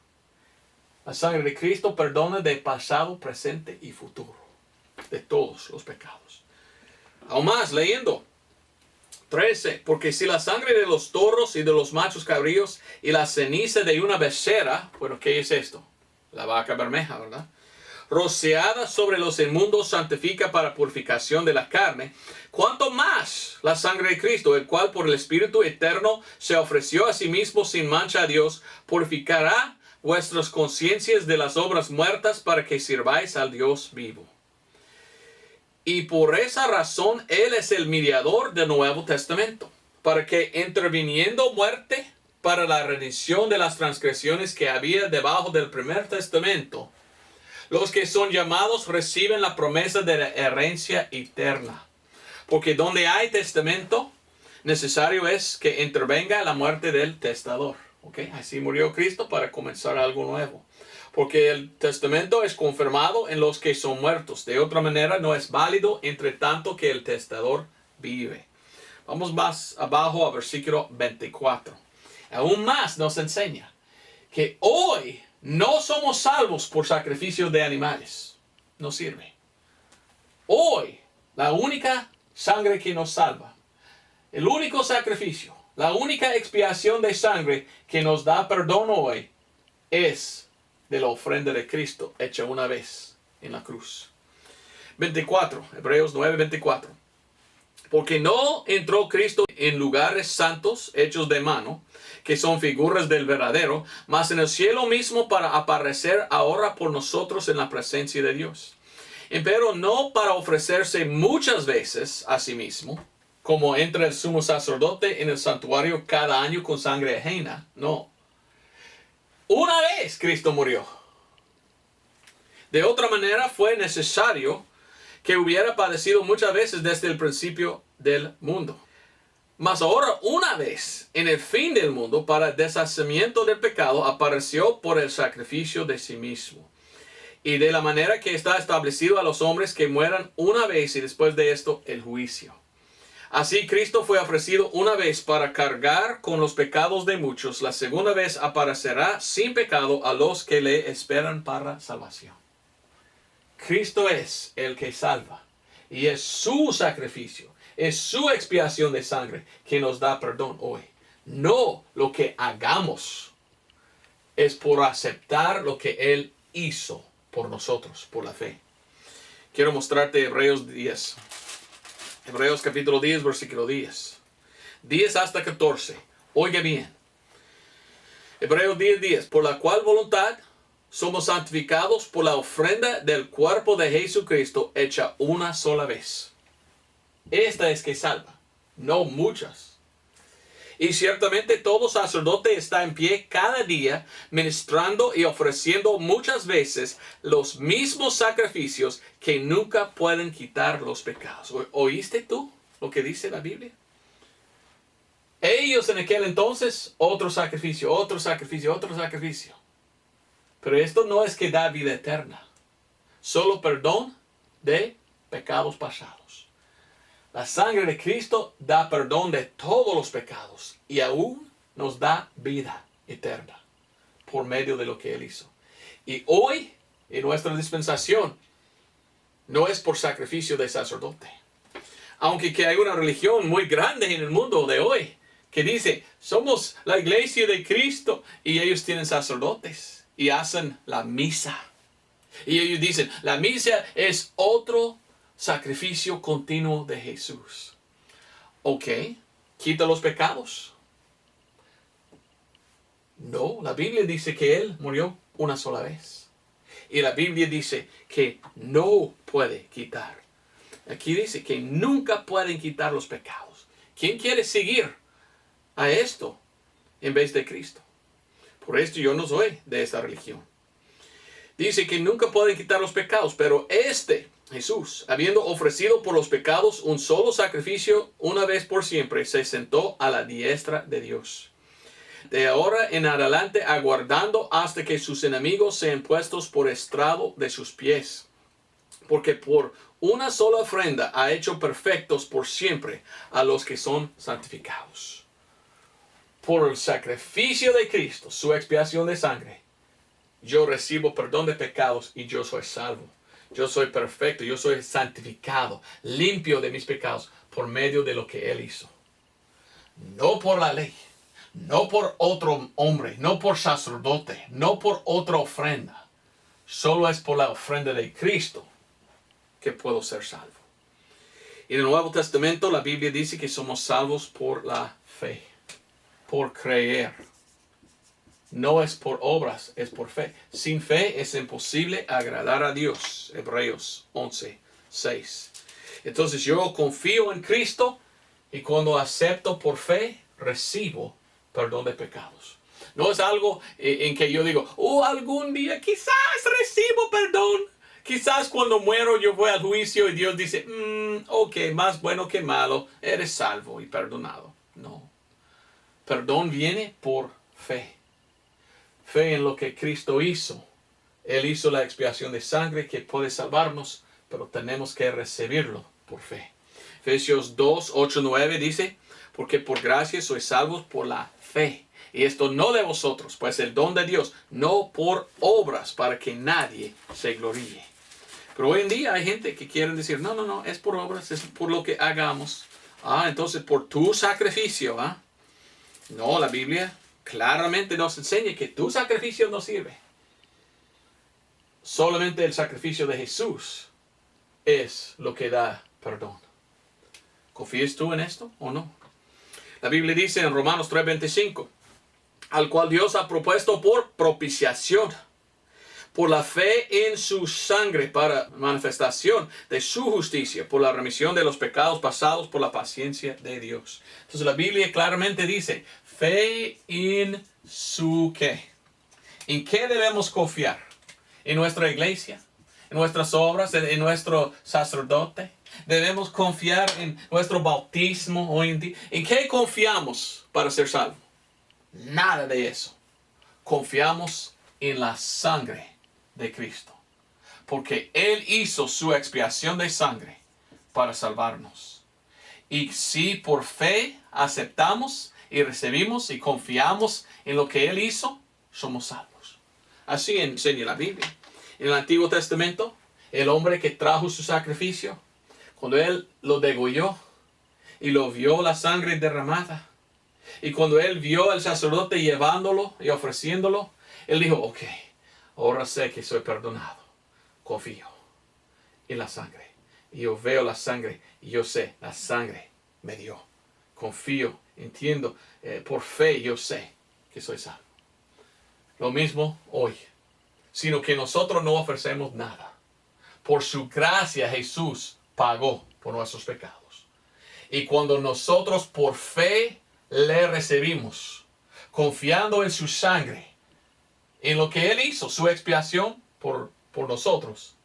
La sangre de Cristo perdona de pasado, presente y futuro. De todos los pecados. Aún más, leyendo 13. Porque si la sangre de los toros y de los machos cabríos y la ceniza de una becerra, bueno, ¿qué es esto? La vaca bermeja, ¿verdad? Rociada sobre los inmundos santifica para purificación de la carne, cuanto más la sangre de Cristo, el cual por el Espíritu eterno se ofreció a sí mismo sin mancha a Dios, purificará vuestras conciencias de las obras muertas para que sirváis al Dios vivo. Y por esa razón Él es el mediador del Nuevo Testamento, para que interviniendo muerte para la remisión de las transgresiones que había debajo del primer testamento, los que son llamados reciben la promesa de la herencia eterna. Porque donde hay testamento, necesario es que intervenga la muerte del testador. ¿Okay? Así murió Cristo para comenzar algo nuevo. Porque el testamento es confirmado en los que son muertos. De otra manera no es válido entre tanto que el testador vive. Vamos más abajo a versículo 24. Aún más nos enseña que hoy no somos salvos por sacrificio de animales. No sirve. Hoy, la única sangre que nos salva, el único sacrificio, la única expiación de sangre que nos da perdón hoy es de la ofrenda de Cristo hecha una vez en la cruz. 24, Hebreos 9:24. Porque no entró Cristo en lugares santos hechos de mano, que son figuras del verdadero, mas en el cielo mismo para aparecer ahora por nosotros en la presencia de Dios. Pero no para ofrecerse muchas veces a sí mismo, como entra el sumo sacerdote en el santuario cada año con sangre ajena. No. Una vez Cristo murió. De otra manera fue necesario que hubiera padecido muchas veces desde el principio del mundo. Mas ahora una vez en el fin del mundo para deshacimiento del pecado apareció por el sacrificio de sí mismo. Y de la manera que está establecido a los hombres que mueran una vez y después de esto el juicio. Así Cristo fue ofrecido una vez para cargar con los pecados de muchos. La segunda vez aparecerá sin pecado a los que le esperan para salvación. Cristo es el que salva. Y es su sacrificio. Es su expiación de sangre que nos da perdón hoy. No lo que hagamos. Es por aceptar lo que Él hizo por nosotros, por la fe. Quiero mostrarte Hebreos 10. Hebreos capítulo 10, versículo 10. 10 hasta 14. Oiga bien. Hebreos 10, 10. Por la cual voluntad somos santificados por la ofrenda del cuerpo de Jesucristo hecha una sola vez. Esta es que salva, no muchas. Y ciertamente todo sacerdote está en pie cada día, ministrando y ofreciendo muchas veces los mismos sacrificios que nunca pueden quitar los pecados. ¿Oíste tú lo que dice la Biblia? Ellos en aquel entonces, otro sacrificio, otro sacrificio, otro sacrificio. Pero esto no es que da vida eterna, solo perdón de pecados pasados. La sangre de Cristo da perdón de todos los pecados y aún nos da vida eterna por medio de lo que Él hizo. Y hoy, en nuestra dispensación, no es por sacrificio de sacerdote. Aunque que hay una religión muy grande en el mundo de hoy que dice, somos la iglesia de Cristo y ellos tienen sacerdotes y hacen la misa. Y ellos dicen, la misa es otro sacrificio continuo de Jesús. Ok, ¿quita los pecados? No, la Biblia dice que Él murió una sola vez. Y la Biblia dice que no puede quitar. Aquí dice que nunca pueden quitar los pecados. ¿Quién quiere seguir a esto en vez de Cristo? Por esto yo no soy de esta religión. Dice que nunca pueden quitar los pecados, pero Jesús, habiendo ofrecido por los pecados un solo sacrificio una vez por siempre, se sentó a la diestra de Dios. de ahora en adelante aguardando hasta que sus enemigos sean puestos por estrado de sus pies. Porque por una sola ofrenda ha hecho perfectos por siempre a los que son santificados. Por el sacrificio de Cristo, su expiación de sangre, yo recibo perdón de pecados y yo soy salvo. Yo soy perfecto, yo soy santificado, limpio de mis pecados por medio de lo que Él hizo. No por la ley, no por otro hombre, no por sacerdote, no por otra ofrenda. Solo es por la ofrenda de Cristo que puedo ser salvo. En el Nuevo Testamento la Biblia dice que somos salvos por la fe, por creer. No es por obras, es por fe. Sin fe es imposible agradar a Dios. Hebreos 11:6. Entonces yo confío en Cristo y cuando acepto por fe, recibo perdón de pecados. No es algo en que yo digo, algún día quizás recibo perdón. Quizás cuando muero yo voy al juicio y Dios dice, ok, más bueno que malo, eres salvo y perdonado. No. Perdón viene por fe. Fe en lo que Cristo hizo. Él hizo la expiación de sangre que puede salvarnos, pero tenemos que recibirlo por fe. Efesios 2:8-9 dice, porque por gracia sois salvos por la fe. Y esto no de vosotros, pues el don de Dios, no por obras para que nadie se gloríe. Pero hoy en día hay gente que quiere decir, no, es por obras, es por lo que hagamos. Entonces por tu sacrificio, No, la Biblia claramente nos enseña que tu sacrificio no sirve. Solamente el sacrificio de Jesús es lo que da perdón. ¿Confías tú en esto o no? La Biblia dice en Romanos 3:25, al cual Dios ha propuesto por propiciación, por la fe en su sangre para manifestación de su justicia, por la remisión de los pecados pasados por la paciencia de Dios. Entonces la Biblia claramente dice, fe en su ¿qué? ¿En qué debemos confiar? ¿En nuestra iglesia? ¿En nuestras obras? ¿En nuestro sacerdote? ¿Debemos confiar en nuestro bautismo hoy en día? ¿En qué confiamos para ser salvos? Nada de eso. Confiamos en la sangre de Cristo. Porque Él hizo su expiación de sangre para salvarnos. Y si por fe aceptamos y recibimos y confiamos en lo que Él hizo, somos salvos. Así enseña la Biblia. En el Antiguo Testamento, el hombre que trajo su sacrificio, cuando Él lo degolló y lo vio la sangre derramada, y cuando Él vio al sacerdote llevándolo y ofreciéndolo, Él dijo, ok, ahora sé que soy perdonado. Confío en la sangre. Y yo veo la sangre y yo sé, la sangre me dio. Confío, entiendo, por fe yo sé que soy salvo. Lo mismo hoy. Sino que nosotros no ofrecemos nada. Por su gracia Jesús pagó por nuestros pecados. Y cuando nosotros por fe le recibimos, confiando en su sangre, en lo que Él hizo, su expiación por nosotros,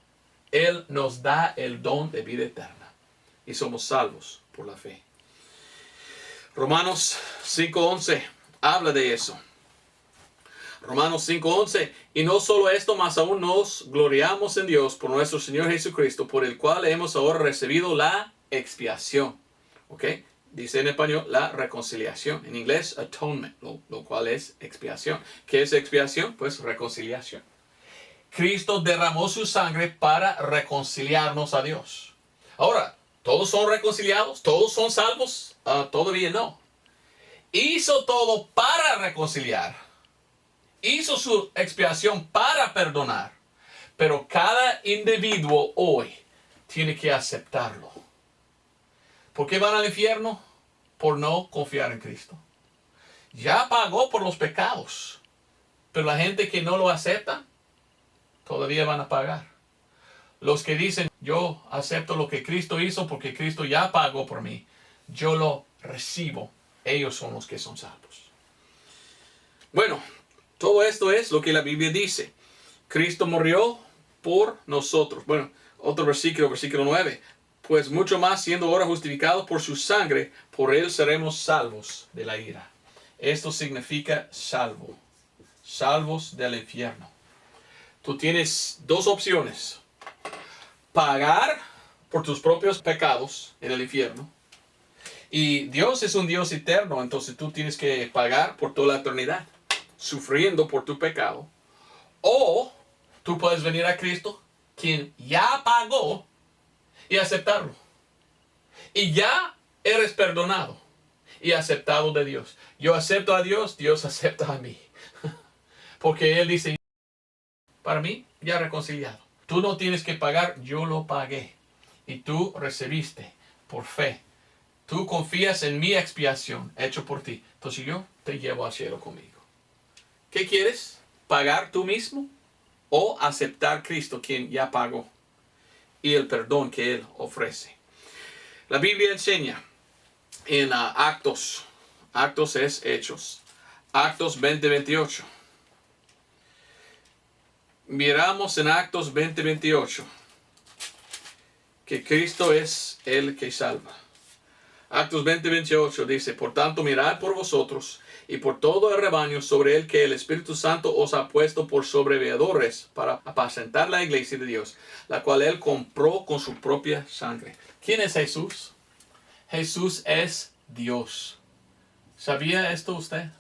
Él nos da el don de vida eterna. Y somos salvos por la fe. Romanos 5:11 habla de eso. Romanos 5:11, y no solo esto, mas aún nos gloriamos en Dios por nuestro Señor Jesucristo, por el cual hemos ahora recibido la expiación. ¿Ok? Dice en español la reconciliación. En inglés, atonement, lo cual es expiación. ¿Qué es expiación? Pues reconciliación. Cristo derramó su sangre para reconciliarnos a Dios. Ahora, ¿todos son reconciliados? ¿Todos son salvos? Todavía no. Hizo todo para reconciliar. Hizo su expiación para perdonar. Pero cada individuo hoy tiene que aceptarlo. ¿Por qué van al infierno? Por no confiar en Cristo. Ya pagó por los pecados. Pero la gente que no lo acepta, todavía van a pagar. Los que dicen, yo acepto lo que Cristo hizo porque Cristo ya pagó por mí. Yo lo recibo. Ellos son los que son salvos. Bueno, todo esto es lo que la Biblia dice. Cristo murió por nosotros. Bueno, otro versículo 9. Pues mucho más siendo ahora justificados por su sangre, por Él seremos salvos de la ira. Esto significa salvo. Salvos del infierno. Tú tienes dos opciones. Pagar por tus propios pecados en el infierno. Y Dios es un Dios eterno, entonces tú tienes que pagar por toda la eternidad, sufriendo por tu pecado. O tú puedes venir a Cristo, quien ya pagó, y aceptarlo. Y ya eres perdonado y aceptado de Dios. Yo acepto a Dios, Dios acepta a mí. Porque Él dice, para mí, ya reconciliado. Tú no tienes que pagar, yo lo pagué. Y tú recibiste por fe. Tú confías en mi expiación hecho por ti. Entonces yo te llevo al cielo conmigo. ¿Qué quieres? ¿Pagar tú mismo? ¿O aceptar a Cristo quien ya pagó? Y el perdón que Él ofrece. La Biblia enseña en Actos. Actos es Hechos. Actos 20:28. Miramos en Actos 20:28 que Cristo es el que salva. Actos 20:28 dice, por tanto mirad por vosotros y por todo el rebaño sobre el que el Espíritu Santo os ha puesto por sobreveedores para apacentar la iglesia de Dios, la cual Él compró con su propia sangre. ¿Quién es Jesús? Jesús es Dios. ¿Sabía esto usted?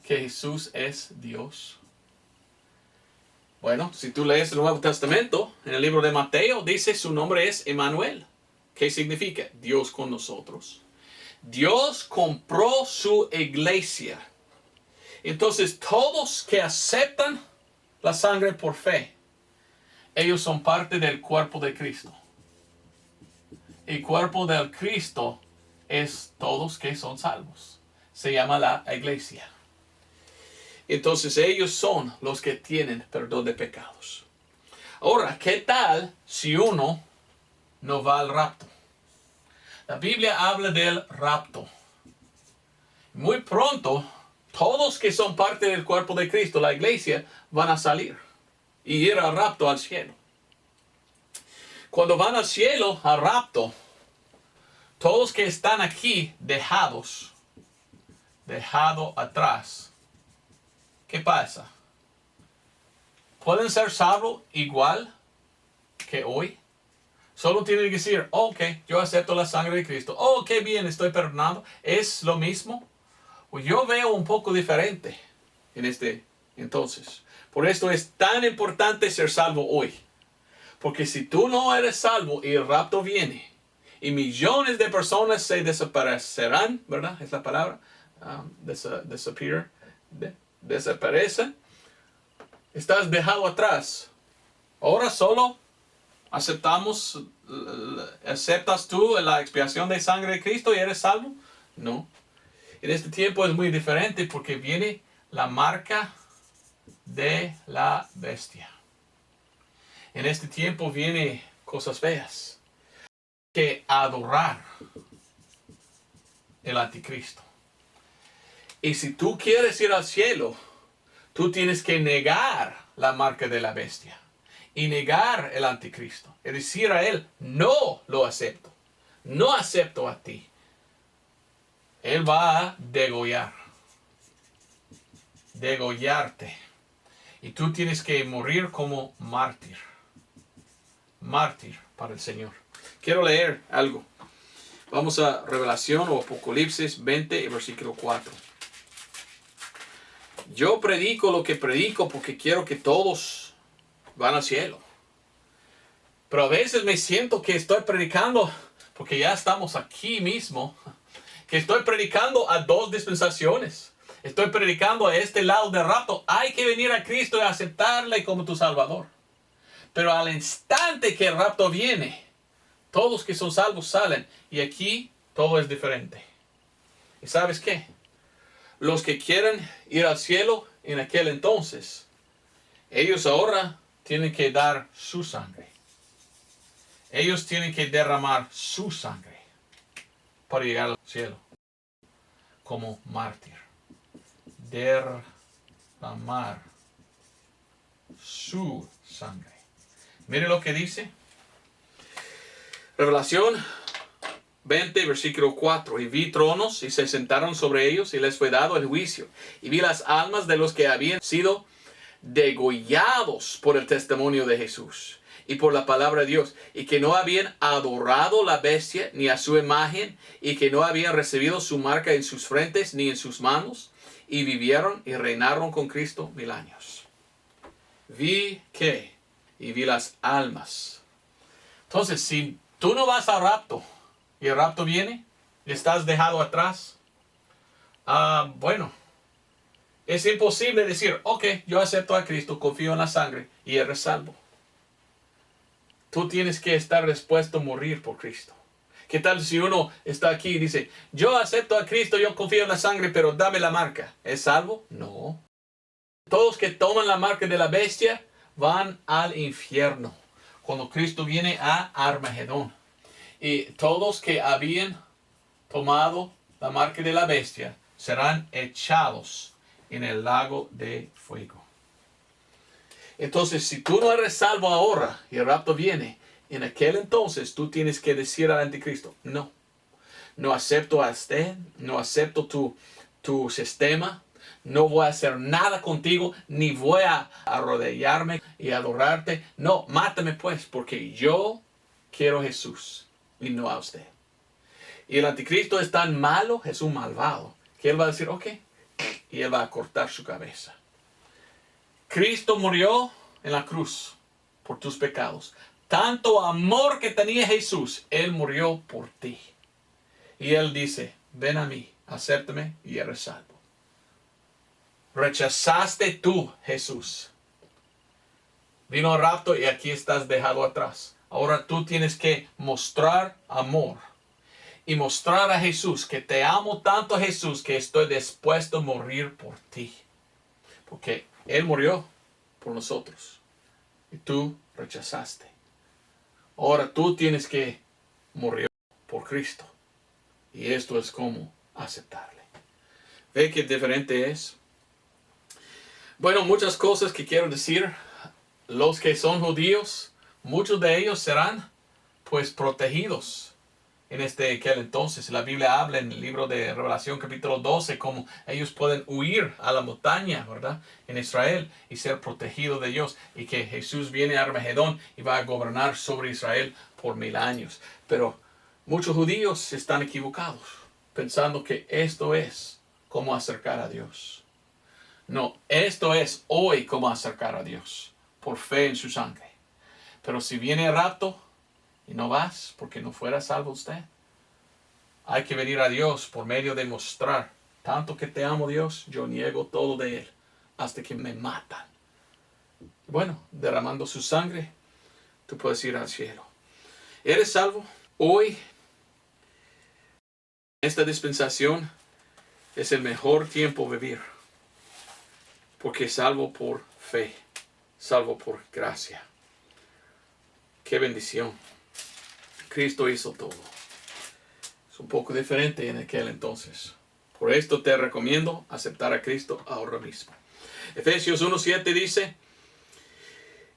Que Jesús es Dios. Bueno, si tú lees el Nuevo Testamento, en el libro de Mateo, dice su nombre es Emmanuel. ¿Qué significa? Dios con nosotros. Dios compró su iglesia. Entonces, todos que aceptan la sangre por fe, ellos son parte del cuerpo de Cristo. El cuerpo del Cristo es todos que son salvos. Se llama la iglesia. Entonces ellos son los que tienen perdón de pecados. Ahora, ¿qué tal si uno no va al rapto? La Biblia habla del rapto. Muy pronto, todos que son parte del cuerpo de Cristo, la iglesia, van a salir y ir al rapto al cielo. Cuando van al cielo, al rapto, todos que están aquí dejado atrás, ¿qué pasa? ¿Pueden ser salvos igual que hoy? Solo tienen que decir, ok, yo acepto la sangre de Cristo. Oh, qué bien, estoy perdonado. ¿Es lo mismo? Pues yo veo un poco diferente en este entonces. Por esto es tan importante ser salvo hoy. Porque si tú no eres salvo y el rapto viene, y millones de personas se desaparecerán, ¿verdad? Es la palabra. Disappear. Desaparecen. Estás dejado atrás. Ahora solo aceptas tú la expiación de sangre de Cristo y eres salvo. No. En este tiempo es muy diferente porque viene la marca de la bestia. En este tiempo viene cosas feas. Que adorar el anticristo. Y si tú quieres ir al cielo, tú tienes que negar la marca de la bestia y negar el anticristo. Es decir a él, no lo acepto. No acepto a ti. Él va a degollarte. Y tú tienes que morir como mártir. Mártir para el Señor. Quiero leer algo. Vamos a Revelación o Apocalipsis 20, versículo 4. Yo predico lo que predico porque quiero que todos van al cielo. Pero a veces me siento que estoy predicando, porque ya estamos aquí mismo, que estoy predicando a dos dispensaciones. Estoy predicando a este lado del rapto. Hay que venir a Cristo y aceptarle como tu Salvador. Pero al instante que el rapto viene, todos que son salvos salen. Y aquí todo es diferente. ¿Y sabes qué? Los que quieren ir al cielo en aquel entonces, ellos ahora tienen que dar su sangre. Ellos tienen que derramar su sangre para llegar al cielo. Como mártir. Derramar su sangre. Mire lo que dice. Revelación 20, versículo 4. Y vi tronos y se sentaron sobre ellos y les fue dado el juicio. Y vi las almas de los que habían sido degollados por el testimonio de Jesús y por la palabra de Dios, y que no habían adorado la bestia ni a su imagen, y que no habían recibido su marca en sus frentes ni en sus manos, y vivieron y reinaron con Cristo 1000 años. Vi que, y vi las almas. Entonces, si tú no vas al rapto, y el rapto viene, y estás dejado atrás, bueno, es imposible decir, ok, yo acepto a Cristo, confío en la sangre, y eres salvo. Tú tienes que estar dispuesto a morir por Cristo. ¿Qué tal si uno está aquí y dice, yo acepto a Cristo, yo confío en la sangre, pero dame la marca? ¿Es salvo? No. Todos que toman la marca de la bestia van al infierno cuando Cristo viene a Armagedón. Y todos que habían tomado la marca de la bestia serán echados en el lago de fuego. Entonces, si tú no eres salvo ahora y el rapto viene, en aquel entonces tú tienes que decir al anticristo, no, no acepto a usted, no acepto tu sistema, no voy a hacer nada contigo, ni voy a arrodillarme y adorarte. No, mátame pues, porque yo quiero a Jesús y no a usted. Y el anticristo es tan malo, es un malvado, que él va a decir, ok, y él va a cortar su cabeza. Cristo murió en la cruz por tus pecados. Tanto amor que tenía Jesús, Él murió por ti. Y Él dice, ven a mí, acéptame y eres salvo. Rechazaste tú, Jesús. Vino el rapto y aquí estás dejado atrás. Ahora tú tienes que mostrar amor. Y mostrar a Jesús que te amo tanto, Jesús, que estoy dispuesto a morir por ti. Porque Él murió por nosotros y tú rechazaste. Ahora tú tienes que morir por Cristo, y esto es como aceptarle. ¿Ve qué diferente es? Bueno, muchas cosas que quiero decir. Los que son judíos, muchos de ellos serán pues protegidos en aquel entonces. La Biblia habla en el libro de Revelación capítulo 12 cómo ellos pueden huir a la montaña, ¿verdad? En Israel y ser protegidos de Dios. Y que Jesús viene a Armagedón y va a gobernar sobre Israel por 1000 años. Pero muchos judíos están equivocados, pensando que esto es cómo acercar a Dios. No, esto es hoy cómo acercar a Dios, por fe en su sangre. Pero si viene el rapto, y no vas porque no fuera salvo usted, hay que venir a Dios por medio de mostrar, tanto que te amo Dios, yo niego todo de Él, hasta que me matan. Bueno, derramando su sangre, tú puedes ir al cielo. ¿Eres salvo? Hoy, esta dispensación, es el mejor tiempo vivir, porque salvo por fe, salvo por gracia. ¡Qué bendición! Cristo hizo todo. Es un poco diferente en aquel entonces. Por esto te recomiendo aceptar a Cristo ahora mismo. Efesios 1:7 dice,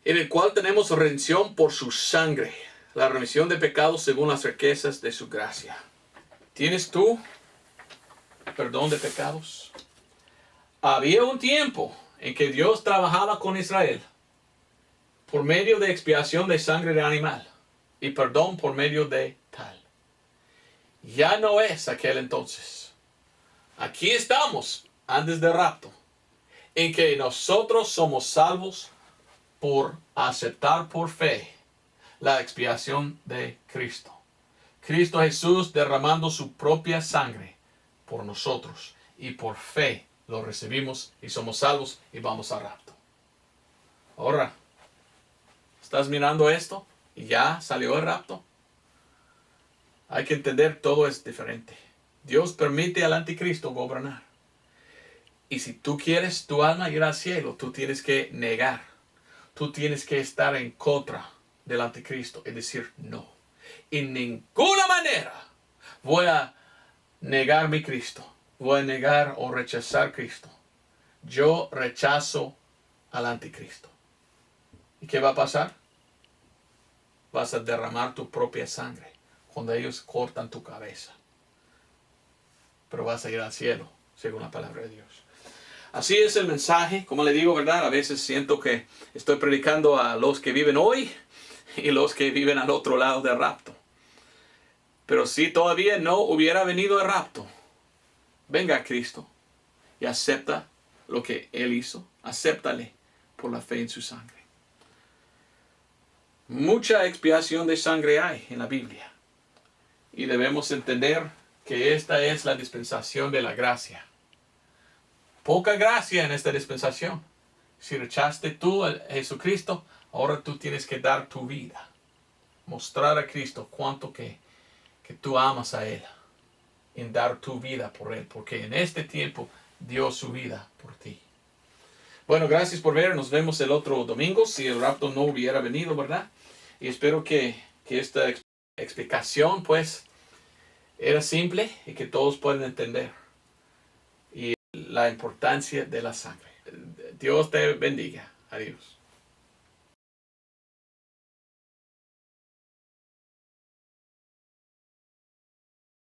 en el cual tenemos redención por su sangre, la remisión de pecados según las riquezas de su gracia. ¿Tienes tú perdón de pecados? Había un tiempo en que Dios trabajaba con Israel por medio de expiación de sangre de animal y perdón por medio de tal. Ya no es aquel entonces. Aquí estamos, antes del rapto, en que nosotros somos salvos por aceptar por fe la expiación de Cristo. Cristo Jesús derramando su propia sangre por nosotros, y por fe lo recibimos y somos salvos y vamos al rapto. Ahora, ¿estás mirando esto? ¿Y ya salió el rapto? Hay que entender, todo es diferente. Dios permite al anticristo gobernar. Y si tú quieres tu alma ir al cielo, tú tienes que negar. Tú tienes que estar en contra del anticristo y decir no. En ninguna manera voy a negar mi Cristo. Voy a negar o rechazar Cristo. Yo rechazo al anticristo. ¿Y qué va a pasar? Vas a derramar tu propia sangre cuando ellos cortan tu cabeza. Pero vas a ir al cielo, según la palabra de Dios. Así es el mensaje. Como le digo, ¿verdad? A veces siento que estoy predicando a los que viven hoy y los que viven al otro lado del rapto. Pero si todavía no hubiera venido el rapto, venga a Cristo y acepta lo que Él hizo. Acéptale por la fe en su sangre. Mucha expiación de sangre hay en la Biblia. Y debemos entender que esta es la dispensación de la gracia. Poca gracia en esta dispensación. Si rechazaste tú a Jesucristo, ahora tú tienes que dar tu vida. Mostrar a Cristo cuánto que tú amas a Él. En dar tu vida por Él. Porque en este tiempo dio su vida por ti. Bueno, gracias por ver. Nos vemos el otro domingo. Si el rapto no hubiera venido, ¿verdad? Y espero que esta explicación, pues, era simple y que todos pueden entender. Y la importancia de la sangre. Dios te bendiga. Adiós.